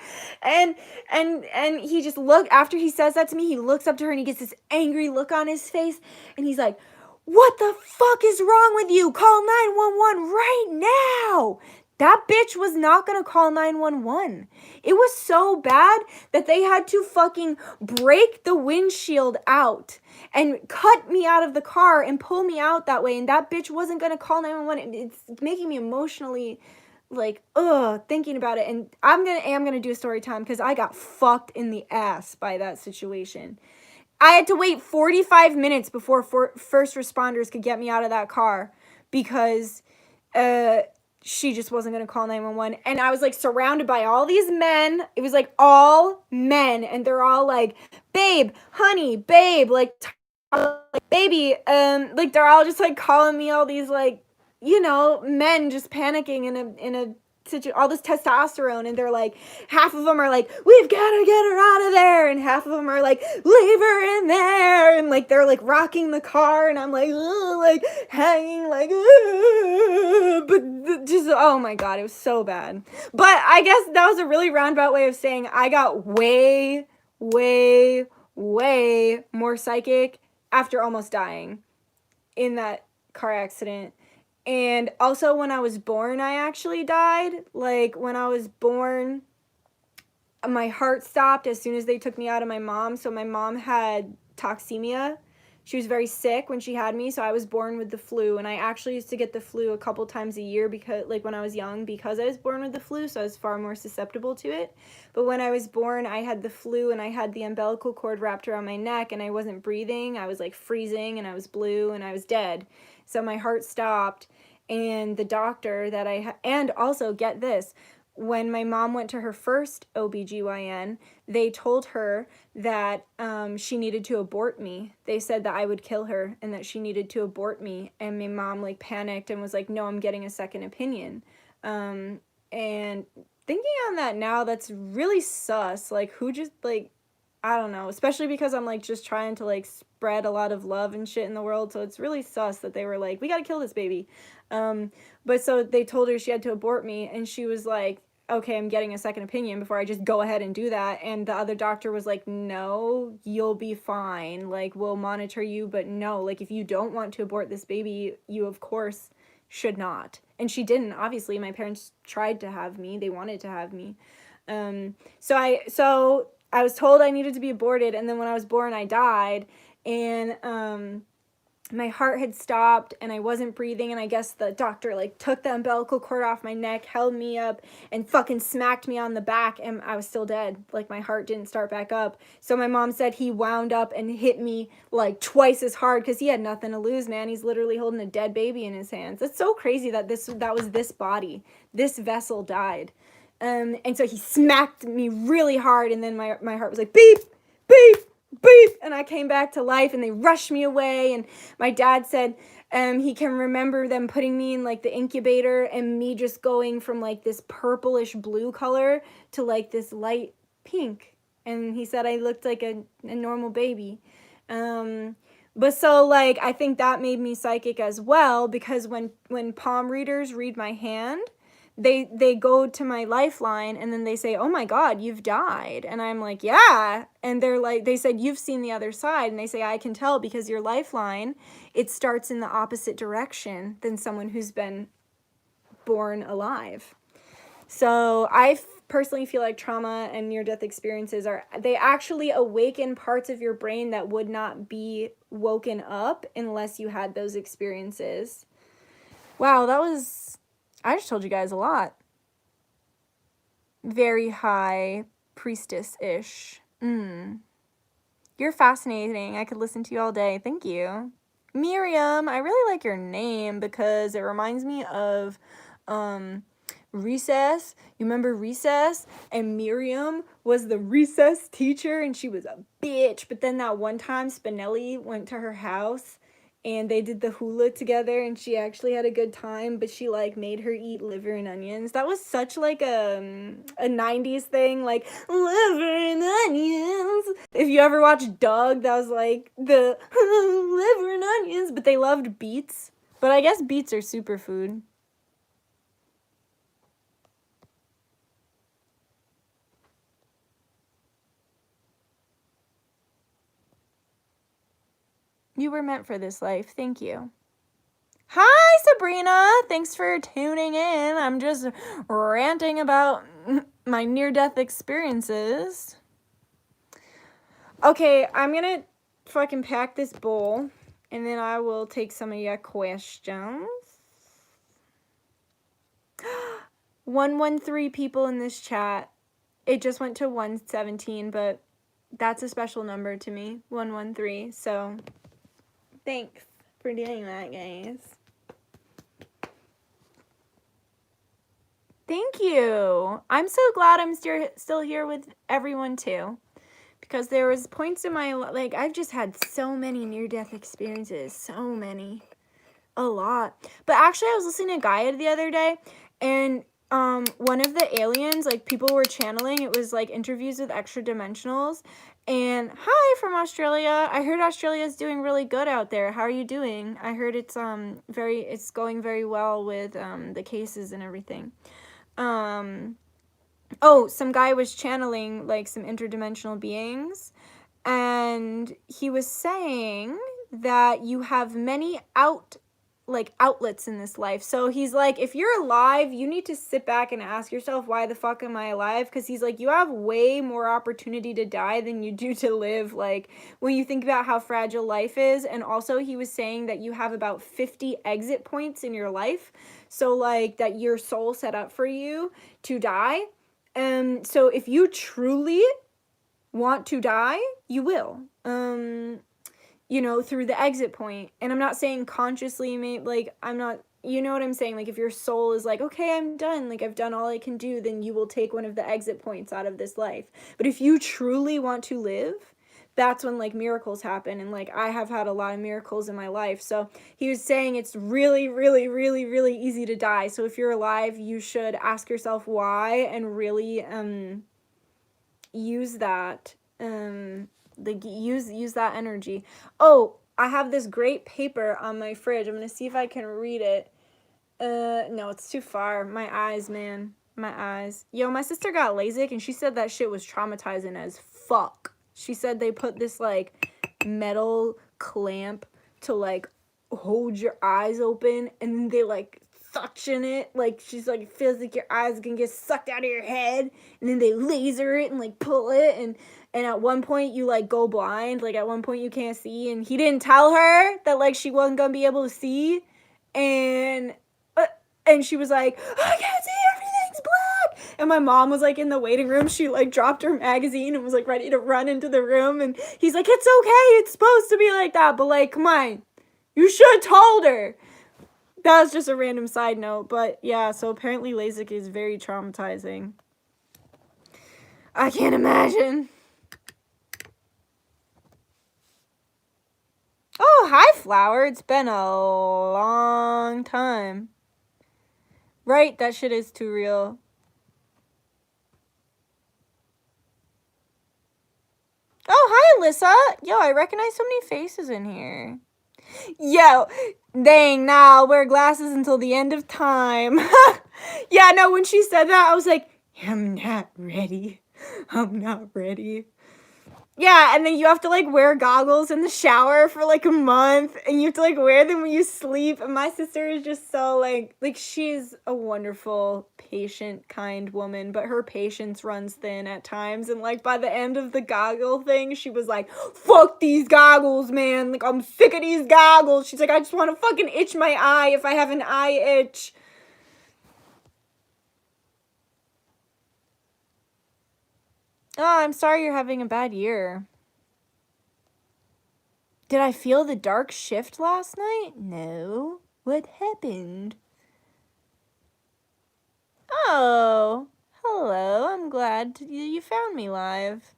And he just looked, after he says that to me, he looks up to her and he gets this angry look on his face, and he's like, what the fuck is wrong with you? Call 911 right now. That bitch was not going to call 911. It was so bad that they had to fucking break the windshield out and cut me out of the car and pull me out that way. And that bitch wasn't going to call 911. It's making me emotionally like, thinking about it. And I am going to do a story time because I got fucked in the ass by that situation. I had to wait 45 minutes before first responders could get me out of that car because, she just wasn't going to call 911. And I was like surrounded by all these men. It was like all men. And they're all like, babe, honey, babe, like baby. Like they're all just like calling me all these like, you know, men just panicking in a all this testosterone. And they're like, half of them are like, we've got to get her out of there. And half of them are like, leave her in there. And like, they're like rocking the car. And I'm like, like hanging like, but just, oh my God, it was so bad. But I guess that was a really roundabout way of saying I got way, way, way more psychic after almost dying in that car accident. And also when I was born, I actually died. Like when I was born, my heart stopped as soon as they took me out of my mom. So my mom had toxemia. She was very sick when she had me, so I was born with the flu. And I actually used to get the flu a couple times a year because, like, when I was young, because I was born with the flu, so I was far more susceptible to it. But when I was born, I had the flu, and I had the umbilical cord wrapped around my neck, and I wasn't breathing. I was, like, freezing, and I was blue, and I was dead. So my heart stopped, and the doctor that and also, get this, when my mom went to her first OBGYN, they told her that she needed to abort me. They said that I would kill her and that she needed to abort me. And my mom like panicked and was like, no, I'm getting a second opinion. And thinking on that now, that's really sus. Like who just like, I don't know, especially because I'm like just trying to like spread a lot of love and shit in the world. So it's really sus that they were like, we got to kill this baby. But so they told her she had to abort me, and she was like, okay, I'm getting a second opinion before I just go ahead and do that. And the other doctor was like, no, you'll be fine. Like, we'll monitor you, but no, like, if you don't want to abort this baby, you of course should not. And she didn't. Obviously, my parents tried to have me. They wanted to have me. So I was told I needed to be aborted, and then when I was born, I died, and my heart had stopped, and I wasn't breathing, and I guess the doctor, like, took the umbilical cord off my neck, held me up, and fucking smacked me on the back, and I was still dead. Like, my heart didn't start back up. So my mom said he wound up and hit me, like, twice as hard, because he had nothing to lose, man. He's literally holding a dead baby in his hands. It's so crazy that that was this body. This vessel died. And so he smacked me really hard, and then my heart was like, beep, beep, beep, and I came back to life, and they rushed me away. And my dad said he can remember them putting me in like the incubator, and me just going from like this purplish blue color to like this light pink. And he said I looked like a normal baby. But so, like, I think that made me psychic as well, because when palm readers read my hand, they go to my lifeline and then they say, oh my God, you've died. And I'm like, yeah. And they're like, they said, you've seen the other side. And they say, I can tell because your lifeline, it starts in the opposite direction than someone who's been born alive. So I personally feel like trauma and near-death experiences they actually awaken parts of your brain that would not be woken up unless you had those experiences. Wow, I just told you guys a lot. Very high priestess-ish. You're fascinating. I could listen to you all day. Thank you. Miriam, I really like your name because it reminds me of Recess. You remember Recess? And Miriam was the recess teacher and she was a bitch. But then that one time Spinelli went to her house and they did the hula together and she actually had a good time, but she like made her eat liver and onions. That was such like a 90s thing, like liver and onions. If you ever watched Doug, that was like the liver and onions, but they loved beets. But I guess beets are superfood. You were meant for this life. Thank you. Hi, Sabrina. Thanks for tuning in. I'm just ranting about my near-death experiences. Okay, I'm gonna fucking pack this bowl, and then I will take some of your questions. 113 people in this chat. It just went to 117, but that's a special number to me. 113. So thanks for doing that, guys. Thank you. I'm so glad I'm still here with everyone too, because there was points in my like I've just had so many near-death experiences, so many, a lot. But actually, I was listening to Gaia the other day, and one of the aliens, like people were channeling. It was like interviews with extra dimensionals. And hi from Australia. I heard Australia's doing really good out there. How are you doing? I heard it's going very well with the cases and everything. Some guy was channeling like some interdimensional beings, and he was saying that you have many outlets in this life. So he's like, if you're alive, you need to sit back and ask yourself, why the fuck am I alive? Because he's like, you have way more opportunity to die than you do to live, like when you think about how fragile life is. And also he was saying that you have about 50 exit points in your life, so like that your soul set up for you to die. So if you truly want to die, you will. Through the exit point. And I'm not saying consciously, I'm not, you know what I'm saying? Like, if your soul is like, okay, I'm done, like, I've done all I can do, then you will take one of the exit points out of this life. But if you truly want to live, that's when, like, miracles happen. And, like, I have had a lot of miracles in my life. So he was saying it's really, really, really, really easy to die. So if you're alive, you should ask yourself why and really use that, use that energy. Oh, I have this great paper on my fridge. I'm gonna see if I can read it. No, it's too far. My eyes, man. My eyes. Yo, my sister got LASIK and she said that shit was traumatizing as fuck. She said they put this like metal clamp to like hold your eyes open, and then they like suction it. Like, she's like, it feels like your eyes can get sucked out of your head, and then they laser it and like pull it, and at one point you like go blind. Like, at one point you can't see, and he didn't tell her that like she wasn't gonna be able to see, and she was like, I can't see, everything's black. And my mom was like in the waiting room. She like dropped her magazine and was like ready to run into the room, and he's like, it's okay, it's supposed to be like that, but like, come on, you should have told her. That was just a random side note, but yeah, so apparently LASIK is very traumatizing. I can't imagine. Oh, hi, Flower. It's been a long time. Right? That shit is too real. Oh, hi, Alyssa. Yo, I recognize so many faces in here. Yo, dang, nah, I'll wear glasses until the end of time. Yeah, no, when she said that, I was like, I'm not ready. I'm not ready. Yeah, and then you have to like wear goggles in the shower for like a month, and you have to like wear them when you sleep. And my sister is just so like she's a wonderful, patient, kind woman, but her patience runs thin at times. And like by the end of the goggle thing, she was like, "Fuck these goggles, man! Like I'm sick of these goggles." She's like, "I just want to fucking itch my eye if I have an eye itch." Oh, I'm sorry you're having a bad year. Did I feel the dark shift last night? No. What happened? Oh, hello. I'm glad you found me live.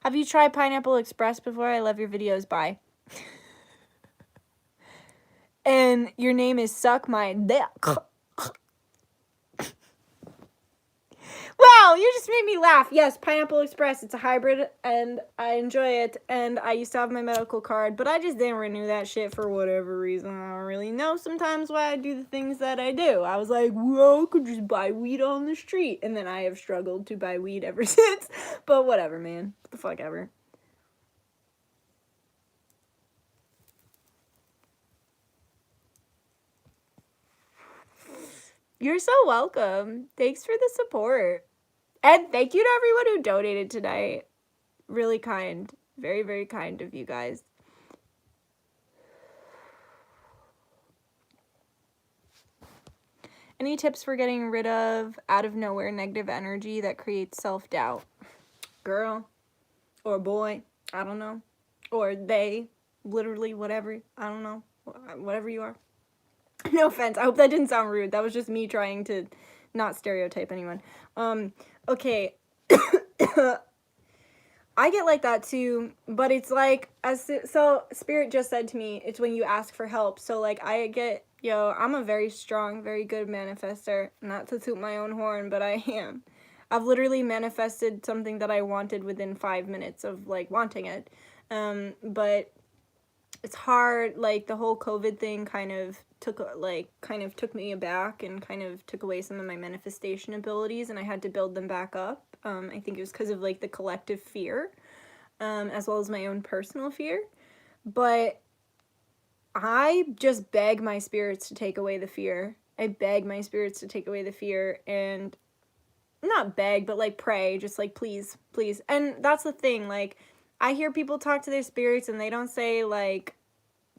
Have you tried Pineapple Express before? I love your videos. Bye. And your name is Suck My Dick. Wow, you just made me laugh. Yes, Pineapple Express. It's a hybrid, and I enjoy it. And I used to have my medical card, but I just didn't renew that shit for whatever reason. I don't really know sometimes why I do the things that I do. I was like, well, I could just buy weed on the street. And then I have struggled to buy weed ever since. But whatever, man. What the fuck ever. You're so welcome. Thanks for the support. And thank you to everyone who donated tonight. Really kind. Very, very kind of you guys. Any tips for getting rid of out of nowhere negative energy that creates self-doubt? Girl or boy, I don't know. Or they, literally whatever, I don't know. Whatever you are. No offense. I hope that didn't sound rude. That was just me trying to not stereotype anyone. Okay. I get like that too, but it's like, so Spirit just said to me, it's when you ask for help. So like I'm a very strong, very good manifester. Not to toot my own horn, but I am. I've literally manifested something that I wanted within 5 minutes of like wanting it. But it's hard, like the whole COVID thing kind of took me aback and kind of took away some of my manifestation abilities, and I had to build them back up. I think it was because of like the collective fear, as well as my own personal fear. But I just beg my spirits to take away the fear. I beg my spirits to take away the fear, and not beg, but like pray, just like please, please. And that's the thing, like I hear people talk to their spirits and they don't say like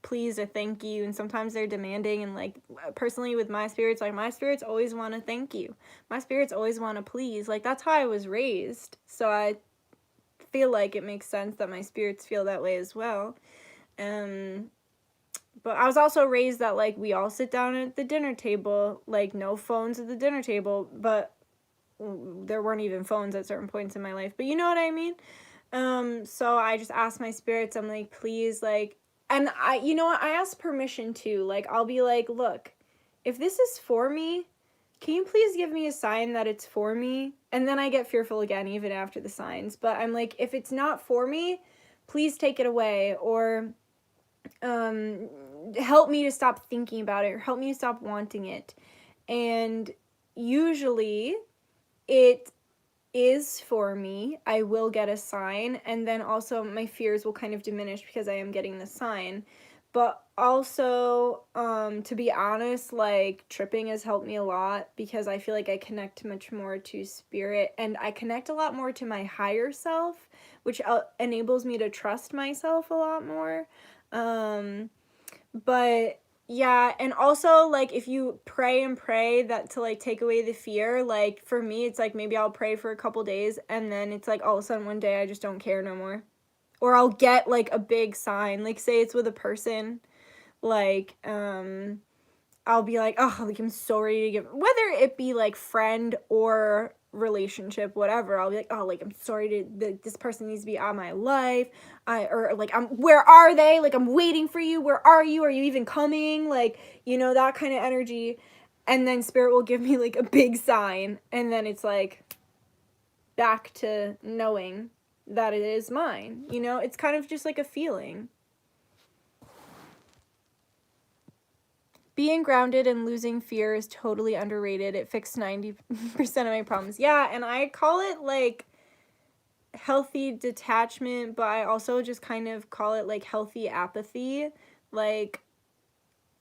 please or thank you, and sometimes they're demanding. And like personally with my spirits, like my spirits always want to thank you, my spirits always want to please. Like that's how I was raised, so I feel like it makes sense that my spirits feel that way as well. But I was also raised that like we all sit down at the dinner table, like no phones at the dinner table, but there weren't even phones at certain points in my life, but you know what I mean. So I just asked my spirits, I'm like, please, like, and you know what, I asked permission too. Like, I'll be like, look, if this is for me, can you please give me a sign that it's for me? And then I get fearful again, even after the signs. But I'm like, if it's not for me, please take it away, or help me to stop thinking about it, or help me to stop wanting it. And usually it is for me. I will get a sign, and then also my fears will kind of diminish because I am getting the sign. But also, to be honest, like tripping has helped me a lot because I feel like I connect much more to spirit, and I connect a lot more to my higher self, which enables me to trust myself a lot more. But yeah, and also like if you pray and pray that to like take away the fear, like for me it's like maybe I'll pray for a couple days and then it's like all of a sudden one day I just don't care no more. Or I'll get like a big sign, like say it's with a person, like I'll be like, oh, like I'm so ready to give, whether it be like friend or relationship, whatever. I'll be like, oh, like I'm sorry to this person needs to be out of my life. Or like where are they? Like I'm waiting for you. Where are you? Are you even coming? Like, you know, that kind of energy. And then spirit will give me like a big sign, and then it's like, back to knowing that it is mine. You know, it's kind of just like a feeling. Being grounded and losing fear is totally underrated. It fixed 90% of my problems. Yeah, and I call it like healthy detachment, but I also just kind of call it like healthy apathy. Like,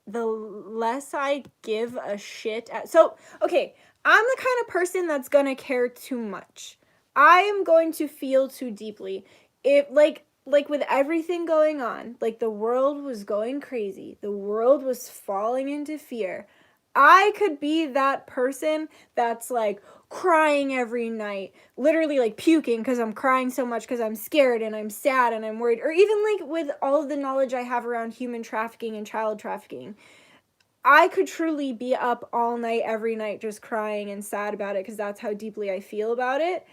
the less I give a shit at... So, okay, I'm the kind of person that's gonna care too much. I am going to feel too deeply. If, like with everything going on, like the world was going crazy, the world was falling into fear, I could be that person that's like crying every night, literally like puking because I'm crying so much because I'm scared and I'm sad and I'm worried, or even like with all of the knowledge I have around human trafficking and child trafficking, I could truly be up all night every night just crying and sad about it because that's how deeply I feel about it.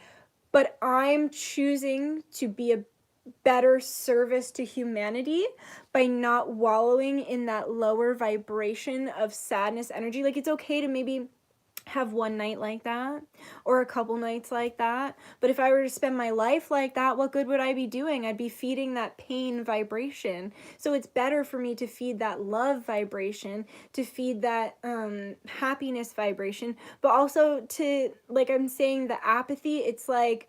But I'm choosing to be a better service to humanity by not wallowing in that lower vibration of sadness energy. Like, it's okay to maybe have one night like that or a couple nights like that, but if I were to spend my life like that, what good would I be doing? I'd be feeding that pain vibration. So it's better for me to feed that love vibration, to feed that happiness vibration, but also to, like I'm saying, the apathy. It's like,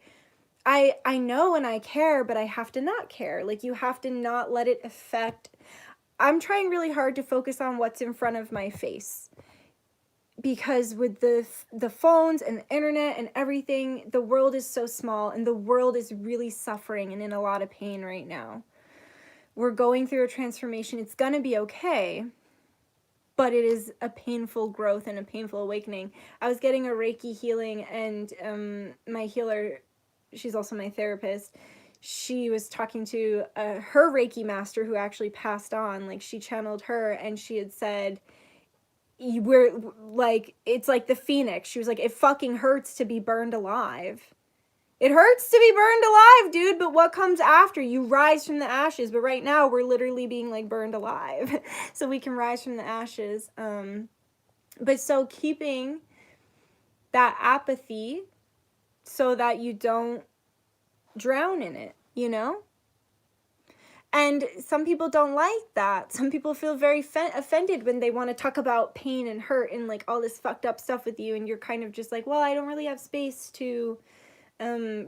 I know and I care, but I have to not care. Like, you have to not let it affect. I'm trying really hard to focus on what's in front of my face, because with the phones and the internet and everything, the world is so small and the world is really suffering and in a lot of pain right now. We're going through a transformation. It's gonna be okay, but it is a painful growth and a painful awakening. I was getting a Reiki healing, and my healer, she's also my therapist, she was talking to her Reiki master who actually passed on. Like, she channeled her and she had said, we're like, it's like the phoenix. She was like, it fucking hurts to be burned alive. It hurts to be burned alive, dude, but what comes after? You rise from the ashes. But right now we're literally being like burned alive so we can rise from the ashes. But so keeping that apathy so that you don't drown in it, you know? And some people don't like that. Some people feel very offended when they want to talk about pain and hurt and like all this fucked up stuff with you, and you're kind of just like, well, I don't really have space to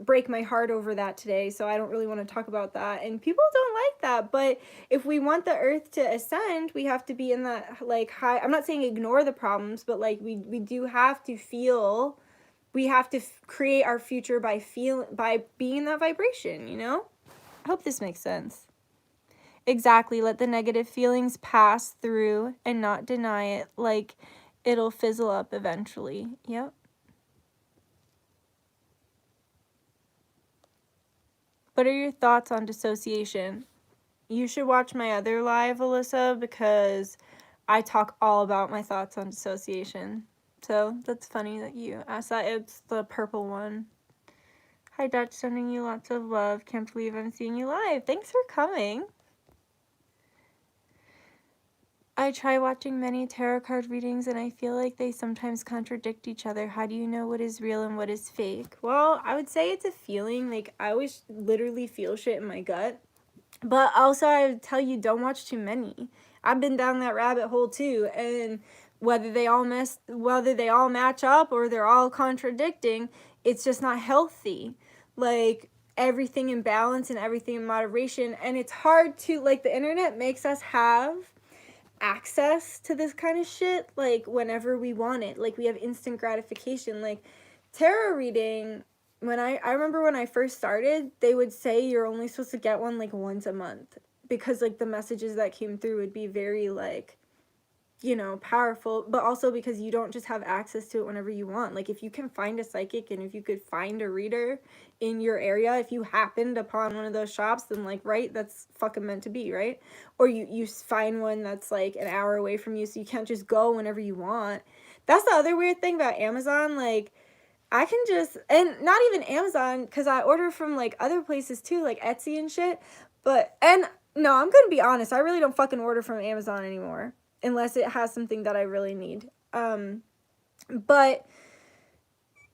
break my heart over that today, so I don't really want to talk about that. And people don't like that. But if we want the earth to ascend, we have to be in that like high... I'm not saying ignore the problems, but like we do have to feel... We have to create our future by being in that vibration, you know? I hope this makes sense. Exactly. Let the negative feelings pass through and not deny it. Like, it'll fizzle up eventually. Yep. What are your thoughts on dissociation? You should watch my other live, Alyssa, because I talk all about my thoughts on dissociation. So that's funny that you asked that. It's the purple one. Hi, Dutch. Sending you lots of love. Can't believe I'm seeing you live. Thanks for coming. I try watching many tarot card readings and I feel like they sometimes contradict each other. How do you know what is real and what is fake? Well, I would say it's a feeling. Like, I always literally feel shit in my gut. But also, I would tell you, don't watch too many. I've been down that rabbit hole too, and whether they all match up or they're all contradicting, it's just not healthy. Like, everything in balance and everything in moderation. And it's hard to, like, the internet makes us have access to this kind of shit like whenever we want it. Like, we have instant gratification. Like, tarot reading, when I remember when I first started, they would say you're only supposed to get one like once a month, because like the messages that came through would be very like, you know, powerful, but also because you don't just have access to it whenever you want. Like, if you can find a psychic and if you could find a reader in your area, if you happened upon one of those shops, then like, right, that's fucking meant to be, right? Or you find one that's like an hour away from you, so you can't just go whenever you want. That's the other weird thing about Amazon. Like, I can just, and not even Amazon, because I order from like other places too, like Etsy and shit. But, and no, I'm gonna be honest, I really don't fucking order from Amazon anymore, unless it has something that I really need. But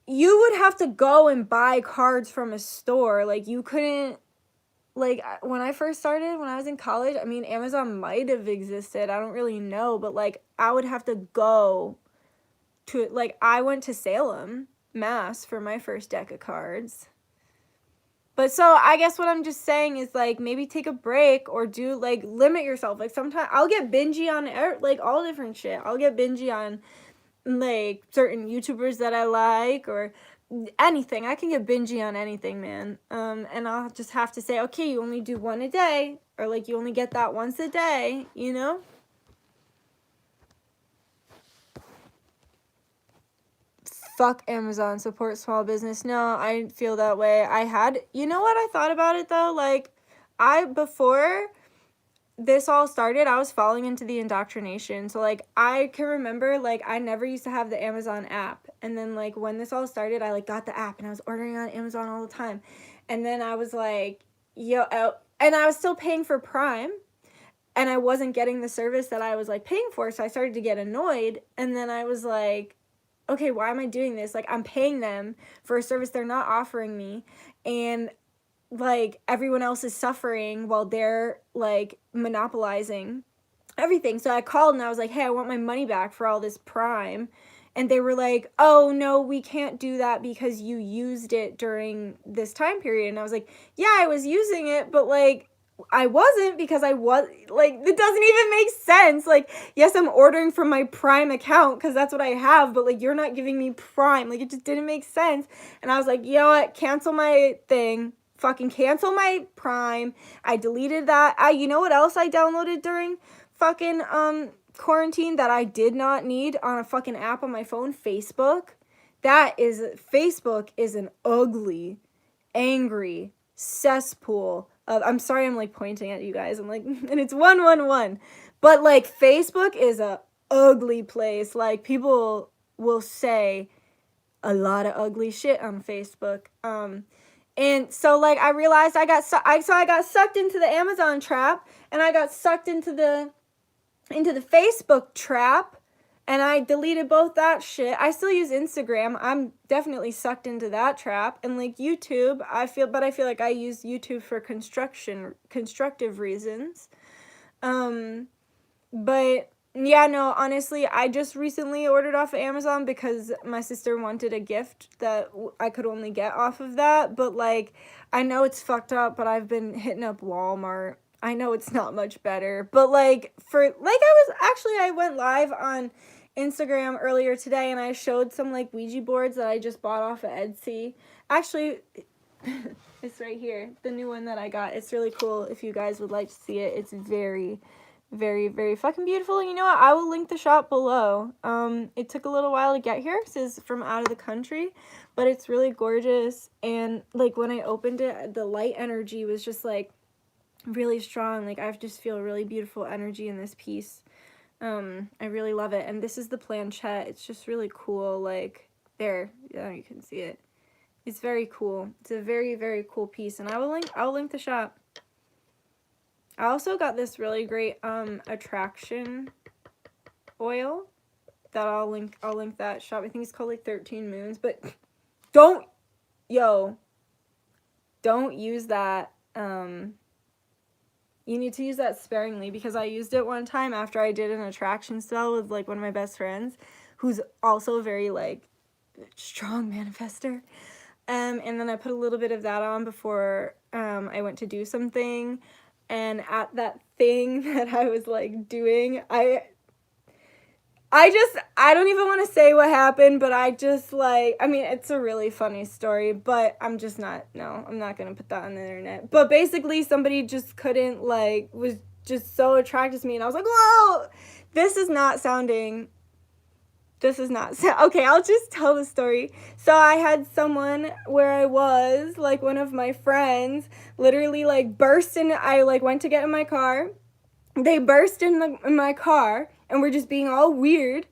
you would have to go and buy cards from a store. Like, you couldn't, like, when I first started, when I was in college, I mean, Amazon might have existed. I don't really know, but, like, I would have to go to, like, I went to Salem, Mass for my first deck of cards. But so I guess what I'm just saying is, like, maybe take a break or do, like, limit yourself. Like, sometimes I'll get bingey on, like, all different shit. I'll get bingey on, like, certain YouTubers that I like or anything. I can get bingey on anything, man. And I'll just have to say, okay, you only do one a day, or, like, you only get that once a day, you know? Fuck Amazon, support small business. No, I feel that way. You know what I thought about it though? Like, before this all started, I was falling into the indoctrination. So, like, I can remember, like, I never used to have the Amazon app. And then, like, when this all started, I, like, got the app and I was ordering on Amazon all the time. And then I was like, and I was still paying for Prime. And I wasn't getting the service that I was, like, paying for. So I started to get annoyed. And then I was like, okay, why am I doing this? Like, I'm paying them for a service they're not offering me, and, like, everyone else is suffering while they're, like, monopolizing everything. So I called and I was like, hey, I want my money back for all this Prime. And they were like, oh, no, we can't do that because you used it during this time period. And I was like, yeah, I was using it, but, like, I wasn't, because I was, like, it doesn't even make sense. Like, yes, I'm ordering from my Prime account because that's what I have, but, like, you're not giving me Prime. Like, it just didn't make sense. And I was like, you know what, cancel my thing, fucking cancel my Prime. I deleted that. You know what else I downloaded during fucking quarantine that I did not need on a fucking app on my phone? Facebook. Facebook is an ugly, angry cesspool of, I'm sorry, I'm, like, pointing at you guys, I'm like, and it's 111, but, like, Facebook is a ugly place. Like, people will say a lot of ugly shit on Facebook. And so, like, I realized I got sucked into the Amazon trap, and I got sucked into the Facebook trap. And I deleted both that shit. I still use Instagram. I'm definitely sucked into that trap. And, like, YouTube, I feel like I use YouTube for constructive reasons. But yeah, no, honestly, I just recently ordered off of Amazon because my sister wanted a gift that I could only get off of that. But, like, I know it's fucked up, but I've been hitting up Walmart. I know it's not much better, but, like, I went live on Instagram earlier today, and I showed some, like, Ouija boards that I just bought off of Etsy. Actually, it's right here, the new one that I got. It's really cool. If you guys would like to see it, it's very, very, very fucking beautiful. You know what? I will link the shop below. It took a little while to get here because it's from out of the country, but it's really gorgeous. And, like, when I opened it, the light energy was just, like, really strong. Like, I just feel really beautiful energy in this piece. I really love it. And this is the planchette. It's just really cool. Like, there, yeah, you can see it. It's very cool. It's a very, very cool piece. And I'll link the shop. I also got this really great attraction oil that I'll link that shop. I think it's called, like, 13 Moons, but don't use that. You need to use that sparingly, because I used it one time after I did an attraction spell with, like, one of my best friends who's also very, like, strong manifester. And then I put a little bit of that on before I went to do something. And at that thing that I was, like, doing, I don't even want to say what happened, but I just, like, I mean, it's a really funny story, but I'm not going to put that on the internet. But basically, somebody just couldn't, like, was just so attracted to me, and I was like, whoa, okay, I'll just tell the story. So I had someone where I was, like, one of my friends, literally, like, burst in, I, like, went to get in my car. They burst in my car, and were just being all weird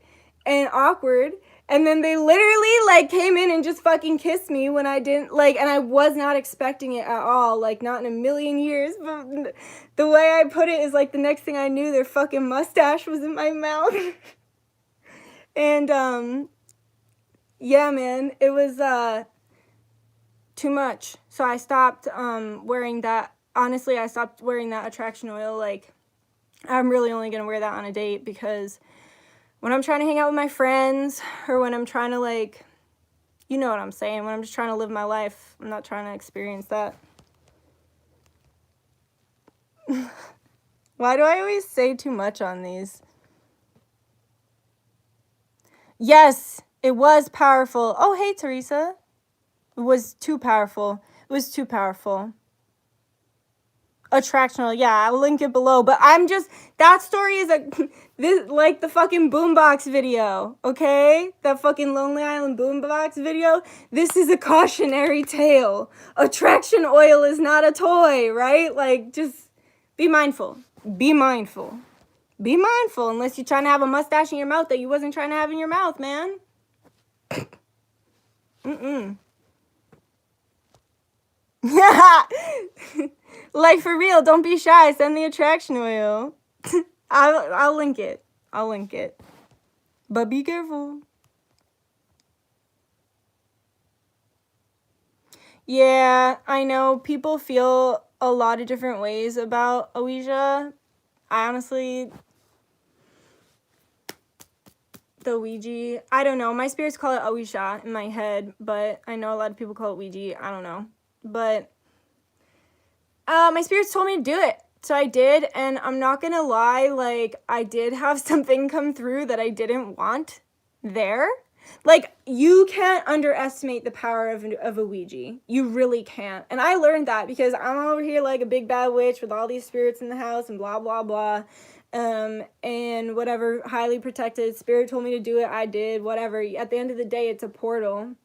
and awkward, and then they literally, like, came in and just fucking kissed me when I didn't, like, and I was not expecting it at all, like, not in a million years, but the way I put it is, like, the next thing I knew, their fucking mustache was in my mouth. And Yeah, man, it was too much. So I stopped wearing that. Honestly, I stopped wearing that attraction oil. Like, I'm really only gonna wear that on a date, because when I'm trying to hang out with my friends, or when I'm trying to, like, you know what I'm saying, when I'm just trying to live my life, I'm not trying to experience that. Why do I always say too much on these? Yes, it was powerful. Oh, hey, Teresa. It was too powerful. It was too powerful. Attractional, yeah, I'll link it below. But I'm just, that story is this, like the fucking boombox video, okay? That fucking Lonely Island boombox video. This is a cautionary tale. Attraction oil is not a toy, right? Like, just be mindful. Be mindful. Be mindful, unless you're trying to have a mustache in your mouth that you wasn't trying to have in your mouth, man. Yeah. Like, for real, don't be shy. Send the attraction oil. I'll link it. I'll link it. But be careful. Yeah, I know people feel a lot of different ways about Ouija. I honestly, the Ouija, I don't know. My spirits call it Ouija in my head, but I know a lot of people call it Ouija. I don't know. But my spirits told me to do it. So I did, and I'm not gonna lie, like, I did have something come through that I didn't want there. Like, you can't underestimate the power of a Ouija. You really can't. And I learned that because I'm over here like a big bad witch with all these spirits in the house and blah, blah, blah. And whatever highly protected spirit told me to do it, I did, whatever. At the end of the day, it's a portal.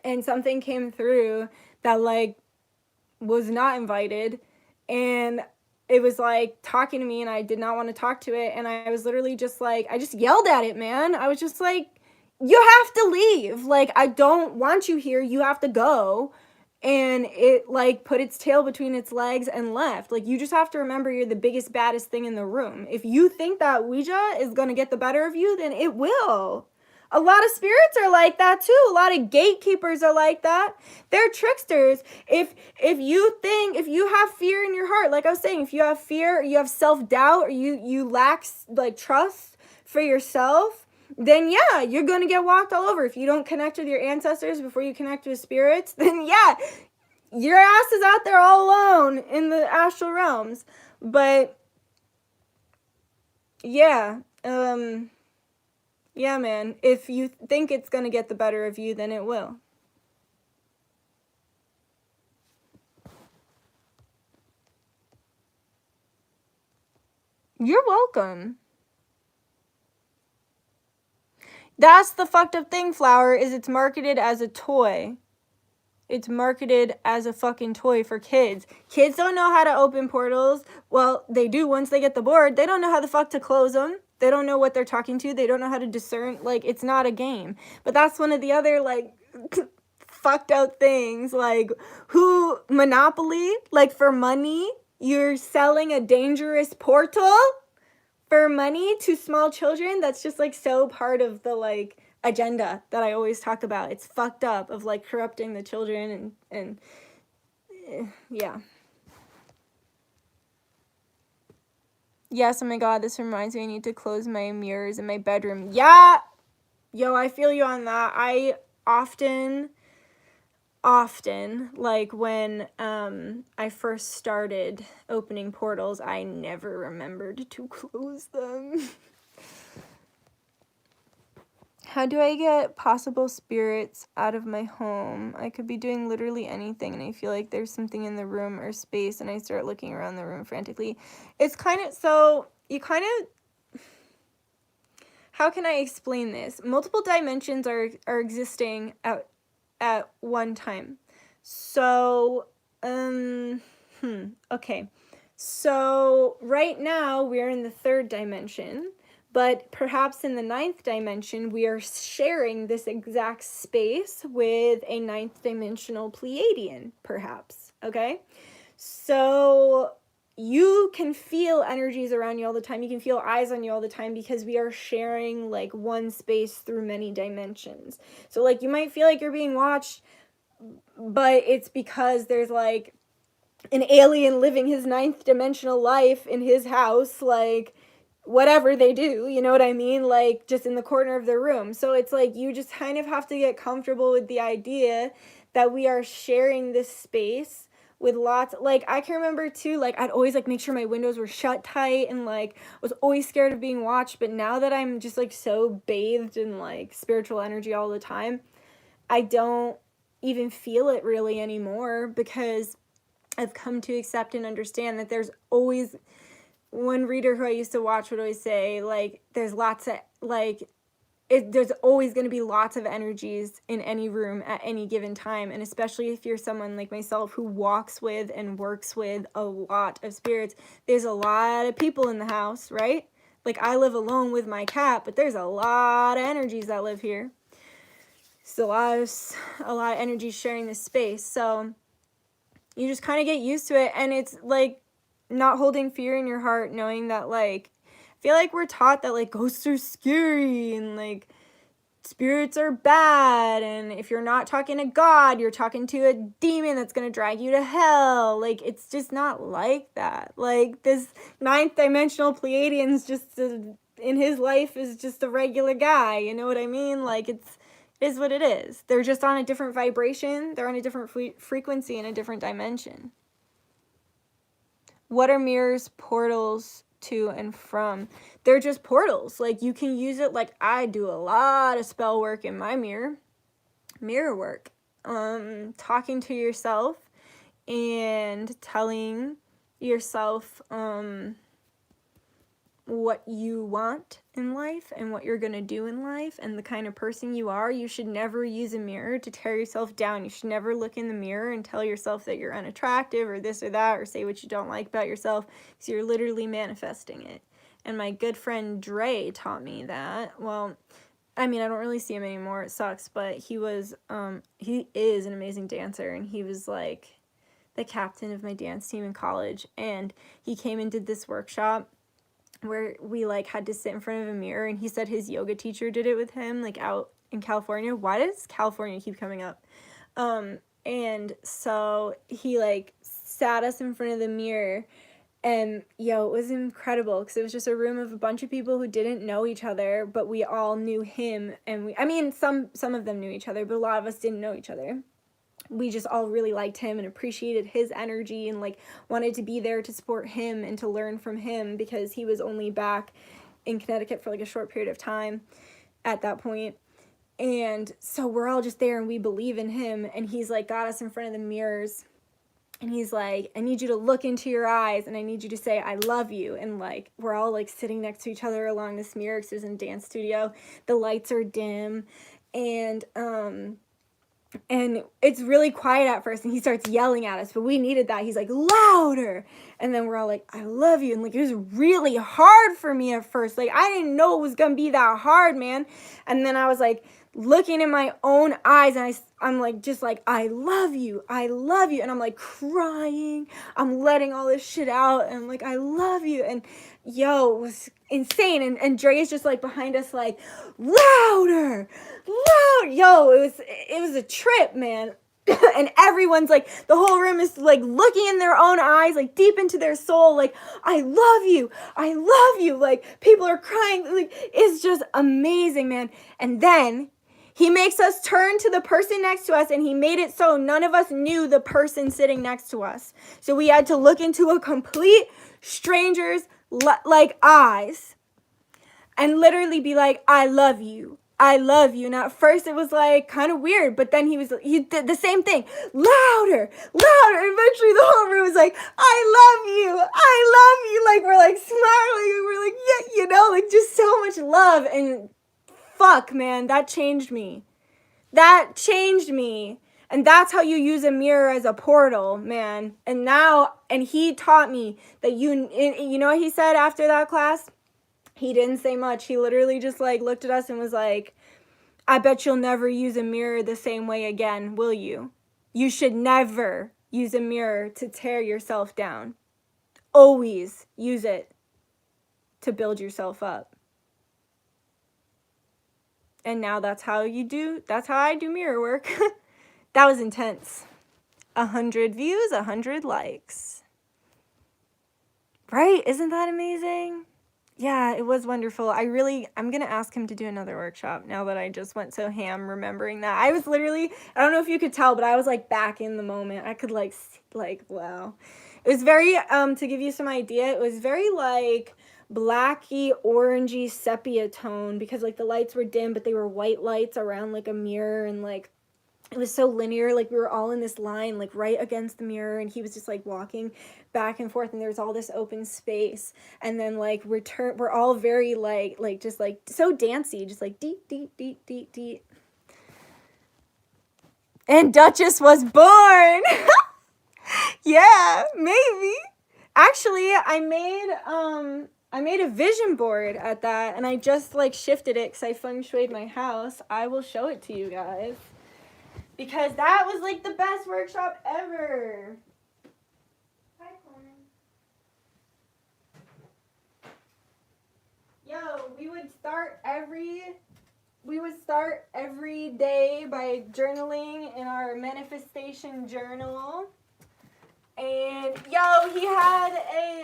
And something came through that, like, was not invited, and it was like talking to me, and I did not want to talk to it, and I was literally just like, I just yelled at it, man. I was just like, you have to leave, like, I don't want you here, you have to go. And it, like, put its tail between its legs and left. Like, you just have to remember you're the biggest, baddest thing in the room. If you think that Ouija is gonna get the better of you, then it will. A lot of spirits are like that too. A lot of gatekeepers are like that. They're tricksters. If you have fear in your heart, like I was saying, if you have fear, you have self-doubt, or you lack, like, trust for yourself, then yeah, you're gonna get walked all over. If you don't connect with your ancestors before you connect with spirits, then yeah, your ass is out there all alone in the astral realms. But yeah, yeah, man, if you think it's gonna get the better of you, then it will. You're welcome. That's the fucked up thing, Flower, is it's marketed as a toy. It's marketed as a fucking toy for kids. Kids don't know how to open portals. Well, they do once they get the board. They don't know how the fuck to close them. They don't know what they're talking to. They don't know how to discern. Like, it's not a game. But that's one of the other, like, fucked out things. Like, who, Monopoly? Like, for money, you're selling a dangerous portal for money to small children? That's just, like, so part of the, like, agenda that I always talk about. It's fucked up, of, like, corrupting the children and yeah. Yes, oh my god, this reminds me I need to close my mirrors in my bedroom. Yeah! Yo, I feel you on that. I often, like, when I first started opening portals, I never remembered to close them. How do I get possible spirits out of my home? I could be doing literally anything, and I feel like there's something in the room or space, and I start looking around the room frantically. It's kind of, so, you kind of, how can I explain this? Multiple dimensions are existing at one time. So, okay. So, right now, we're in the third dimension. But perhaps in the 9th dimension, we are sharing this exact space with a 9th dimensional Pleiadian, perhaps, okay? So, you can feel energies around you all the time. You can feel eyes on you all the time because we are sharing like one space through many dimensions. So like you might feel like you're being watched, but it's because there's like an alien living his 9th dimensional life in his house, like whatever they do, you know what I mean? Like just in the corner of the room. So it's like you just kind of have to get comfortable with the idea that we are sharing this space with lots. Like I can remember too, like I'd always like make sure my windows were shut tight and like was always scared of being watched. But now that I'm just like so bathed in like spiritual energy all the time, I don't even feel it really anymore because I've come to accept and understand that there's always, one reader who I used to watch would always say, like, there's lots of, like, there's always going to be lots of energies in any room at any given time. And especially if you're someone like myself who walks with and works with a lot of spirits, there's a lot of people in the house, right? Like, I live alone with my cat, but there's a lot of energies that live here. So a lot of energies sharing this space. So you just kind of get used to it. And it's like not holding fear in your heart, knowing that like, I feel like we're taught that like ghosts are scary and like spirits are bad. And if you're not talking to God, you're talking to a demon that's going to drag you to hell. Like, it's just not like that. Like this 9th dimensional Pleiadian's just in his life is just a regular guy. You know what I mean? Like it is what it is. They're just on a different vibration. They're on a different frequency in a different dimension. What are mirrors, portals to and from? They're just portals. Like you can use it. Like I do a lot of spell work in my mirror work. Talking to yourself and telling yourself what you want in life and what you're going to do in life and the kind of person you are. You should never use a mirror to tear yourself down. You should never look in the mirror and tell yourself that you're unattractive or this or that or say what you don't like about yourself, because you're literally manifesting it. And my good friend Dre taught me that. Well, I mean, I don't really see him anymore. It sucks, but he is an amazing dancer, and he was like the captain of my dance team in college. And he came and did this workshop where we like had to sit in front of a mirror, and he said his yoga teacher did it with him like out in California. Why does California keep coming up? And so he like sat us in front of the mirror, and it was incredible because it was just a room of a bunch of people who didn't know each other, but we all knew him. And some of them knew each other, but a lot of us didn't know each other. We just all really liked him and appreciated his energy and like wanted to be there to support him and to learn from him, because he was only back in Connecticut for like a short period of time at that point. And so we're all just there and we believe in him. And he's like got us in front of the mirrors, and he's like, I need you to look into your eyes and I need you to say, I love you. And like, we're all like sitting next to each other along this mirror because it was in a dance studio. The lights are dim, and it's really quiet at first, and he starts yelling at us, but we needed that. He's like, louder. And then we're all like, I love you. And like, it was really hard for me at first. Like, I didn't know it was going to be that hard, man. And then I was like looking in my own eyes, and I'm like, just like, I love you. I love you. And I'm like crying. I'm letting all this shit out. And I'm like, I love you. And it was insane. And Dre is just like behind us, like, louder. It was a trip, man. And everyone's like, the whole room is like looking in their own eyes, like deep into their soul, like, I love you. I love you. Like, people are crying. Like, it's just amazing, man. And then he makes us turn to the person next to us, and he made it so none of us knew the person sitting next to us. So we had to look into a complete stranger's like eyes and literally be like, I love you. I love you. And at first it was like kind of weird, but then he did the same thing. Louder. Eventually the whole room was like, I love you. Like, we're like smiling, and we're like, yeah, like just so much love. And fuck, man, that changed me. And that's how you use a mirror as a portal, man. And he taught me that you know what he said after that class? He didn't say much. He literally just like looked at us and was like, I bet you'll never use a mirror the same way again, will you? You should never use a mirror to tear yourself down. always use it to build yourself up. And now that's how I do mirror work. That was intense. 100 views, 100 likes. Right? Isn't that amazing? Yeah, it was wonderful. I'm going to ask him to do another workshop now that I just went so ham remembering that. I was literally, I don't know if you could tell, but I was like back in the moment. I could like, wow. It was very, to give you some idea, it was very like blacky, orangey, sepia tone because like the lights were dim, but they were white lights around like a mirror, and like it was so linear, like we were all in this line like right against the mirror, and he was just like walking back and forth, and there's all this open space, and then like we're all very like just like so dancey, just like deep deep deep deep deep. And Duchess was born. Yeah, maybe. Actually, I made a vision board at that, and I just like shifted it because I feng shuied my house. I will show it to you guys because that was like the best workshop ever. Hi, Conan. Yo, we would start every day by journaling in our manifestation journal. And yo, he had a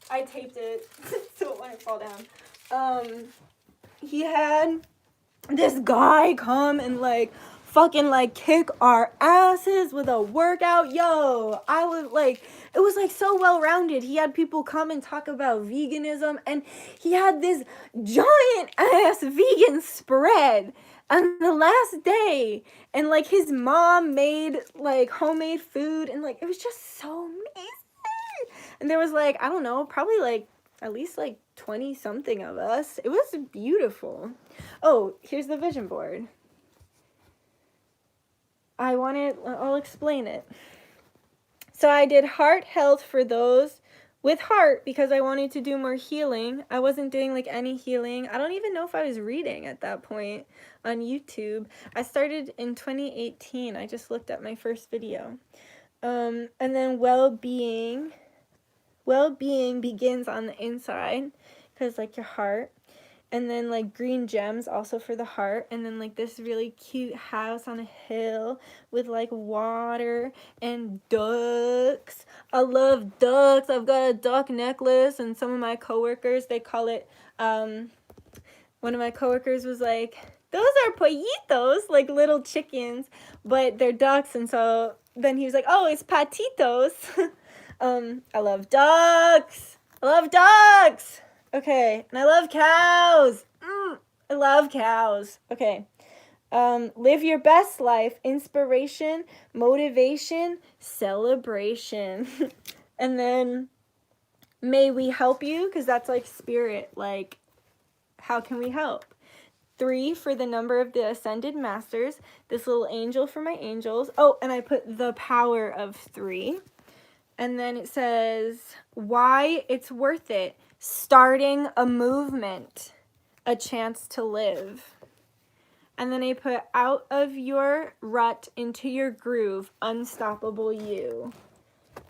I taped it so it wouldn't fall down. He had this guy come and like fucking like kick our asses with a workout. Yo, I was like, it was like so well-rounded. He had people come and talk about veganism, and he had this giant ass vegan spread on the last day, and like his mom made like homemade food, and like it was just so amazing. And there was like, I don't know, probably like at least like 20 something of us. It was beautiful. Oh, here's the vision board. I'll explain it. So I did heart health for those with heart because I wanted to do more healing. I wasn't doing like any healing. I don't even know if I was reading at that point on YouTube. I started in 2018. I just looked at my first video. And then well-being. Well-being begins on the inside because like your heart. And then like green gems also for the heart, and then like this really cute house on a hill with like water and ducks. I love ducks. I've got a duck necklace, and some of my coworkers, they call it one of my coworkers was like, those are pollitos, like little chickens, but they're ducks. And so then he was like, oh, it's patitos. I love ducks. I love ducks. Okay, and I love cows. I love cows. Okay. Live your best life. Inspiration, motivation, celebration. And then, may we help you? Because that's like spirit. Like, how can we help? 3 for the number of the ascended masters. This little angel for my angels. Oh, and I put the power of 3. And then it says, why it's worth it. Starting a movement, a chance to live. And then I put out of your rut into your groove, unstoppable you,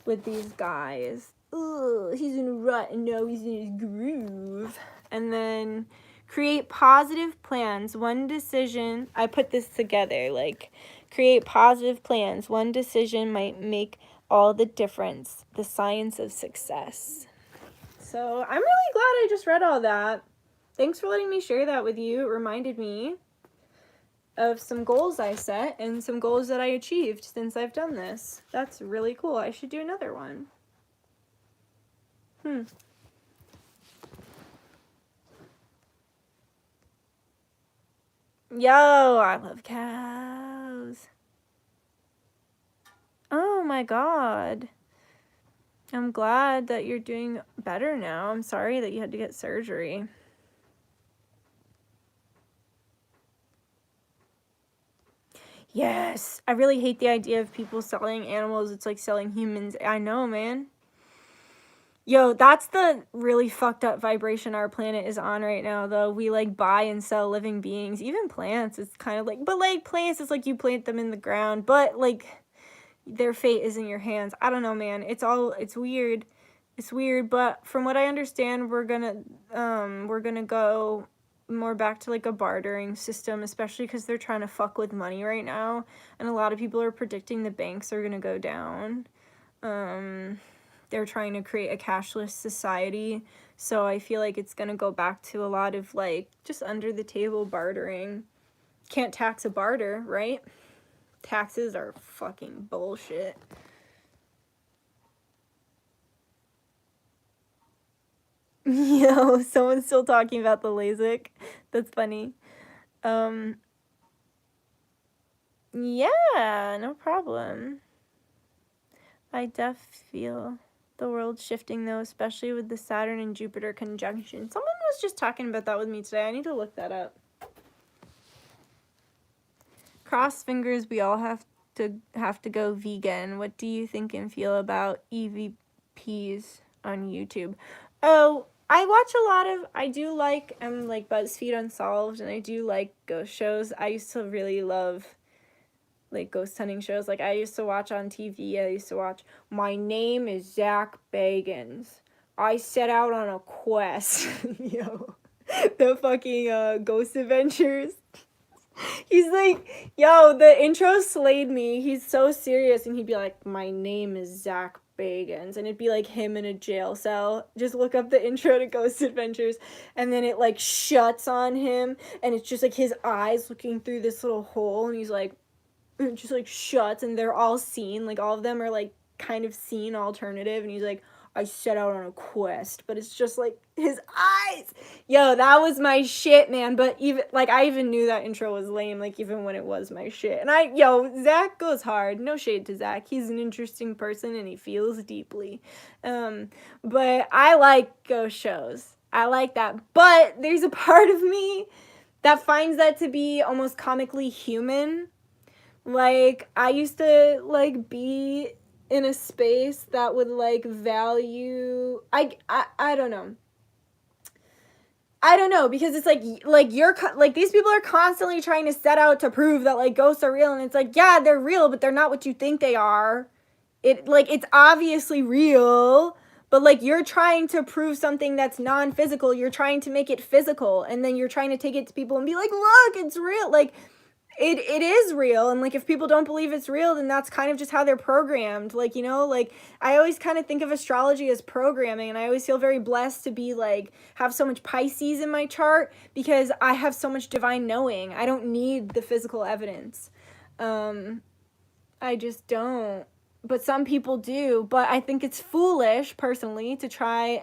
with these guys. Ooh, he's in a rut and now he's in his groove. And then create positive plans. One decision, I put this together, like create positive plans. One decision might make all the difference. The science of success. So I'm really glad I just read all that. Thanks for letting me share that with you. It reminded me of some goals I set and some goals that I achieved since I've done this. That's really cool. I should do another one. Yo, I love cows. Oh my God. I'm glad that you're doing better now. I'm sorry that you had to get surgery. Yes, I really hate the idea of people selling animals. It's like selling humans. I know, man. Yo, that's the really fucked up vibration our planet is on right now, though. We like buy and sell living beings. Even plants, it's kind of like, but like plants, it's like you plant them in the ground, but like their fate is in your hands. I don't know, man. It's weird. It's weird, but from what I understand, we're gonna go more back to like a bartering system, especially because they're trying to fuck with money right now, and a lot of people are predicting the banks are gonna go down. They're trying to create a cashless society, so I feel like it's gonna go back to a lot of like just under the table bartering. Can't tax a barter, right? Taxes are fucking bullshit. Yo, someone's still talking about the lasik. That's funny. Yeah, no problem. I feel the world shifting though, especially with the Saturn and Jupiter conjunction. Someone was just talking about that with me today. I need to look that up. Cross fingers, we all have to go vegan. What do you think and feel about EVPs on YouTube? Oh, I watch a lot of, I do like BuzzFeed Unsolved, and I do like ghost shows. I used to really love like ghost hunting shows. Like I used to watch on TV, I used to watch My Name is Zach Bagans. I set out on a quest. Yo, the fucking Ghost Adventures. He's like, yo, the intro slayed me. He's so serious, and he'd be like, my name is Zach Bagans, and it'd be like him in a jail cell. Just look up the intro to Ghost Adventures, and then it like shuts on him, and it's just like his eyes looking through this little hole, and he's like, it just like shuts, and they're all seen, like all of them are like kind of scene alternative, and he's like, I set out on a quest, but it's just like his eyes. Yo, that was my shit, man. But even like I even knew that intro was lame, like even when it was my shit. And Zach goes hard. No shade to Zach. He's an interesting person and he feels deeply. But I like ghost shows. I like that. But there's a part of me that finds that to be almost comically human. Like I used to like be in a space that would like value I don't know. I don't know, because it's like you're like these people are constantly trying to set out to prove that like ghosts are real, and it's like, yeah, they're real, but they're not what you think they are. It's obviously real, but like you're trying to prove something that's non-physical. You're trying to make it physical, and then you're trying to take it to people and be like, look, it's real. Like it is real, and like if people don't believe it's real, then that's kind of just how they're programmed. Like, you know, like I always kind of think of astrology as programming, and I always feel very blessed to be like have so much Pisces in my chart because I have so much divine knowing. I don't need the physical evidence. I just don't. But some people do. But I think it's foolish, personally, to try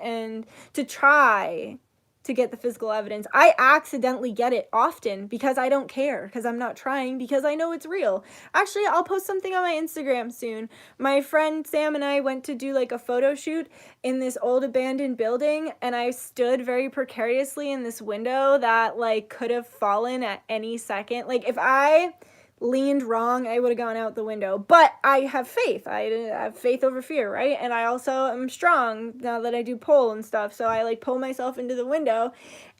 to get the physical evidence. I accidentally get it often because I don't care, because I'm not trying, because I know it's real. Actually, I'll post something on my Instagram soon. My friend Sam and I went to do like a photo shoot in this old abandoned building, and I stood very precariously in this window that like could have fallen at any second. Like if I leaned wrong, I would have gone out the window. But I have faith. I have faith over fear, right? And I also am strong now that I do pole and stuff. So I like pull myself into the window,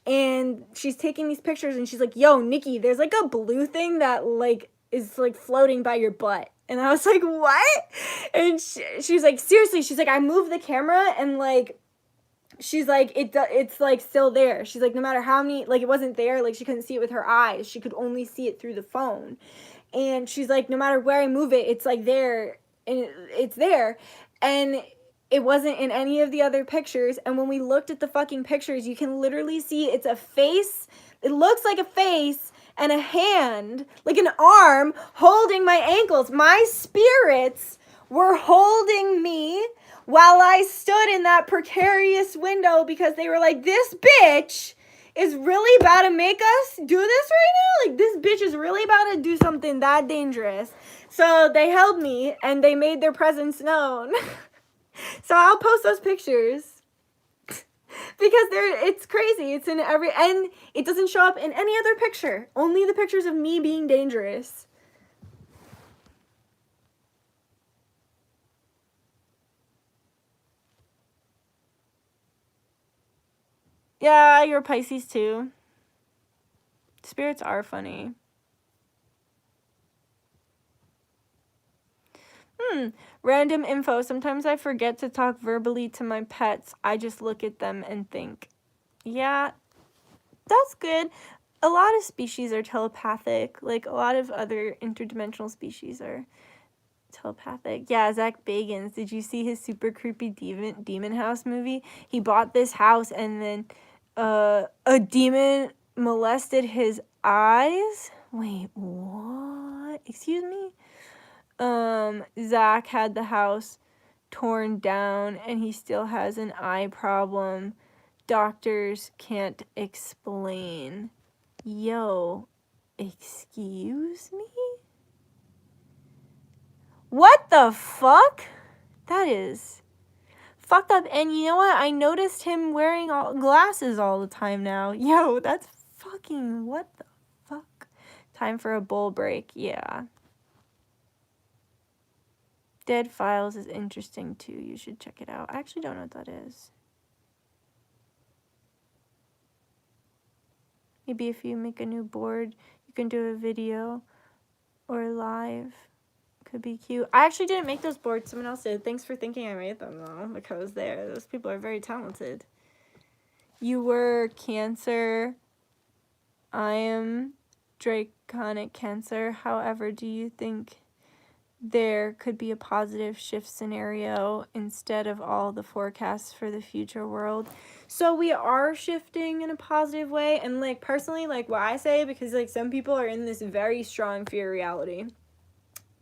and she's taking these pictures, and she's like, yo, Nikki, there's like a blue thing that like is like floating by your butt. And I was like, what? And she's like, seriously, she's like, I moved the camera, and like she's like, it's like still there. She's like, no matter how many, like it wasn't there, like she couldn't see it with her eyes, she could only see it through the phone. And she's like, no matter where I move it, it's like there, and it's there. And it wasn't in any of the other pictures. And when we looked at the fucking pictures, you can literally see it's a face. It looks like a face and a hand, like an arm, holding my ankles. My spirits were holding me while I stood in that precarious window, because they were like, this bitch is really about to make us do this right now. Like, this bitch is really about to do something that dangerous. So they held me, and they made their presence known. So I'll post those pictures because it's crazy. It's in every, and it doesn't show up in any other picture. Only the pictures of me being dangerous. Yeah, you're Pisces too. Spirits are funny. Random info. Sometimes I forget to talk verbally to my pets. I just look at them and think. Yeah, that's good. A lot of species are telepathic. Like, a lot of other interdimensional species are telepathic. Yeah, Zach Bagans. Did you see his super creepy demon house movie? He bought this house and then a demon molested his eyes. Wait, what? Excuse me? Zach had the house torn down and he still has an eye problem. Doctors can't explain. Yo, excuse me? What the fuck? That is fucked up. And you know what? I noticed him wearing glasses all the time now. Yo, that's fucking what the fuck? Time for a bowl break. Yeah. Dead Files is interesting too. You should check it out. I actually don't know what that is. Maybe if you make a new board, you can do a video or live. Could be cute. I actually didn't make those boards. Someone else did. Thanks for thinking I made them, though, because those people are very talented. You were Cancer. I am Draconic Cancer. However, do you think there could be a positive shift scenario instead of all the forecasts for the future world? So we are shifting in a positive way. And, like, personally, like, what I say, because, like, some people are in this very strong fear reality.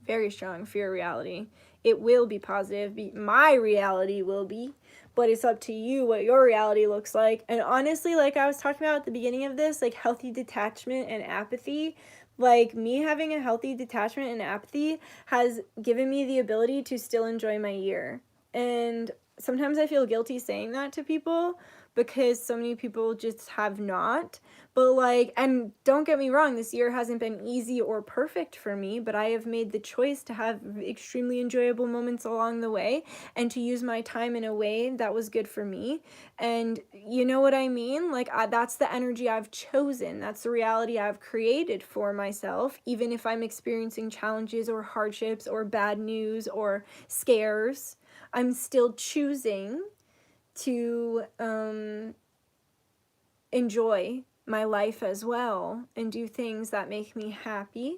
Very strong fear reality. It will be positive. My reality will be, but it's up to you what your reality looks like. And honestly, like I was talking about at the beginning of this, like healthy detachment and apathy, like me having a healthy detachment and apathy has given me the ability to still enjoy my year. And sometimes I feel guilty saying that to people because so many people just have not. But, like, and don't get me wrong, this year hasn't been easy or perfect for me, but I have made the choice to have extremely enjoyable moments along the way and to use my time in a way that was good for me. And you know what I mean? Like, that's the energy I've chosen. That's the reality I've created for myself, even if I'm experiencing challenges or hardships or bad news or scares. I'm still choosing to enjoy my life as well and do things that make me happy.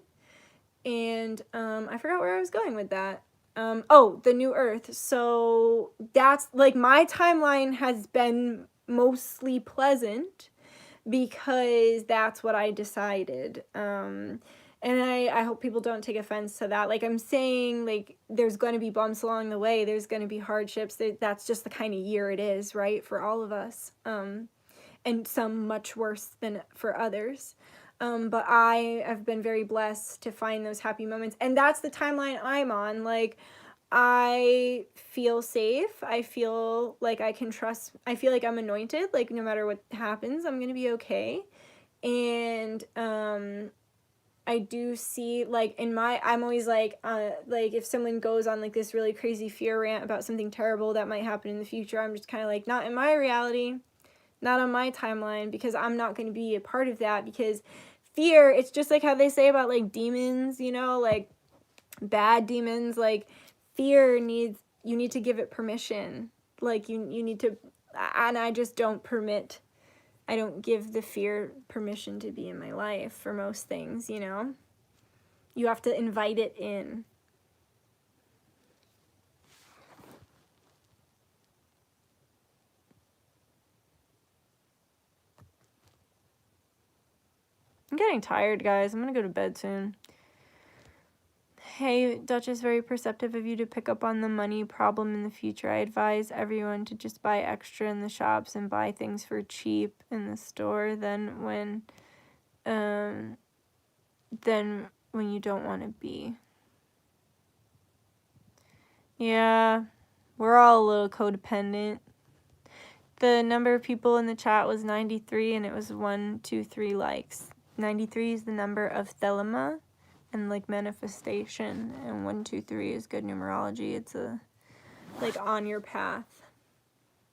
And I forgot where I was going with that. The new earth. So that's like my timeline has been mostly pleasant because that's what I decided. And I hope people don't take offense to that. Like I'm saying, like there's going to be bumps along the way. There's going to be hardships. That's just the kind of year it is, right? For all of us. And some much worse than for others. But I have been very blessed to find those happy moments. And that's the timeline I'm on. Like, I feel safe. I feel like I can trust. I feel like I'm anointed. Like, no matter what happens, I'm going to be okay. And I do see, like, I'm always like if someone goes on, like, this really crazy fear rant about something terrible that might happen in the future, I'm just kind of like, not in my reality. Not on my timeline, because I'm not going to be a part of that, because fear, it's just like how they say about, like, demons, you know, like, bad demons, like, fear you need to give it permission, like, you need to, and I just don't I don't give the fear permission to be in my life for most things, you know, you have to invite it in. I'm getting tired, guys. I'm gonna go to bed soon. Hey, Duchess, very perceptive of you to pick up on the money problem in the future. I advise everyone to just buy extra in the shops and buy things for cheap in the store. Then when you don't want to be. Yeah, we're all a little codependent. The number of people in the chat was 93, and it was 123 likes. 93 is the number of thelema and, like, manifestation, and 123 is good numerology. It's like on your path.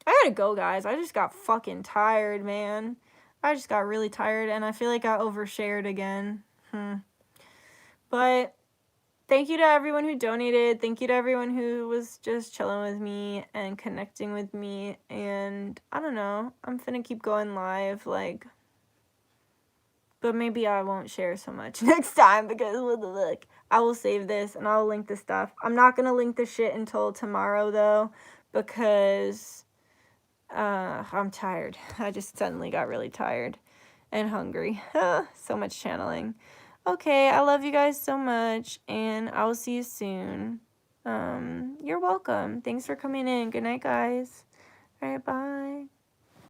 I gotta go, guys. I just got fucking tired, man. I just got really tired, and I feel like I overshared again. But thank you to everyone who donated. Thank you to everyone who was just chilling with me and connecting with me. And I don't know, I'm finna keep going live, like, but maybe I won't share so much next time because what the look. I will save this and I'll link the stuff. I'm not gonna link the shit until tomorrow though, because I'm tired. I just suddenly got really tired and hungry. So much channeling. Okay, I love you guys so much, and I will see you soon. You're welcome. Thanks for coming in. Good night, guys. All right, bye.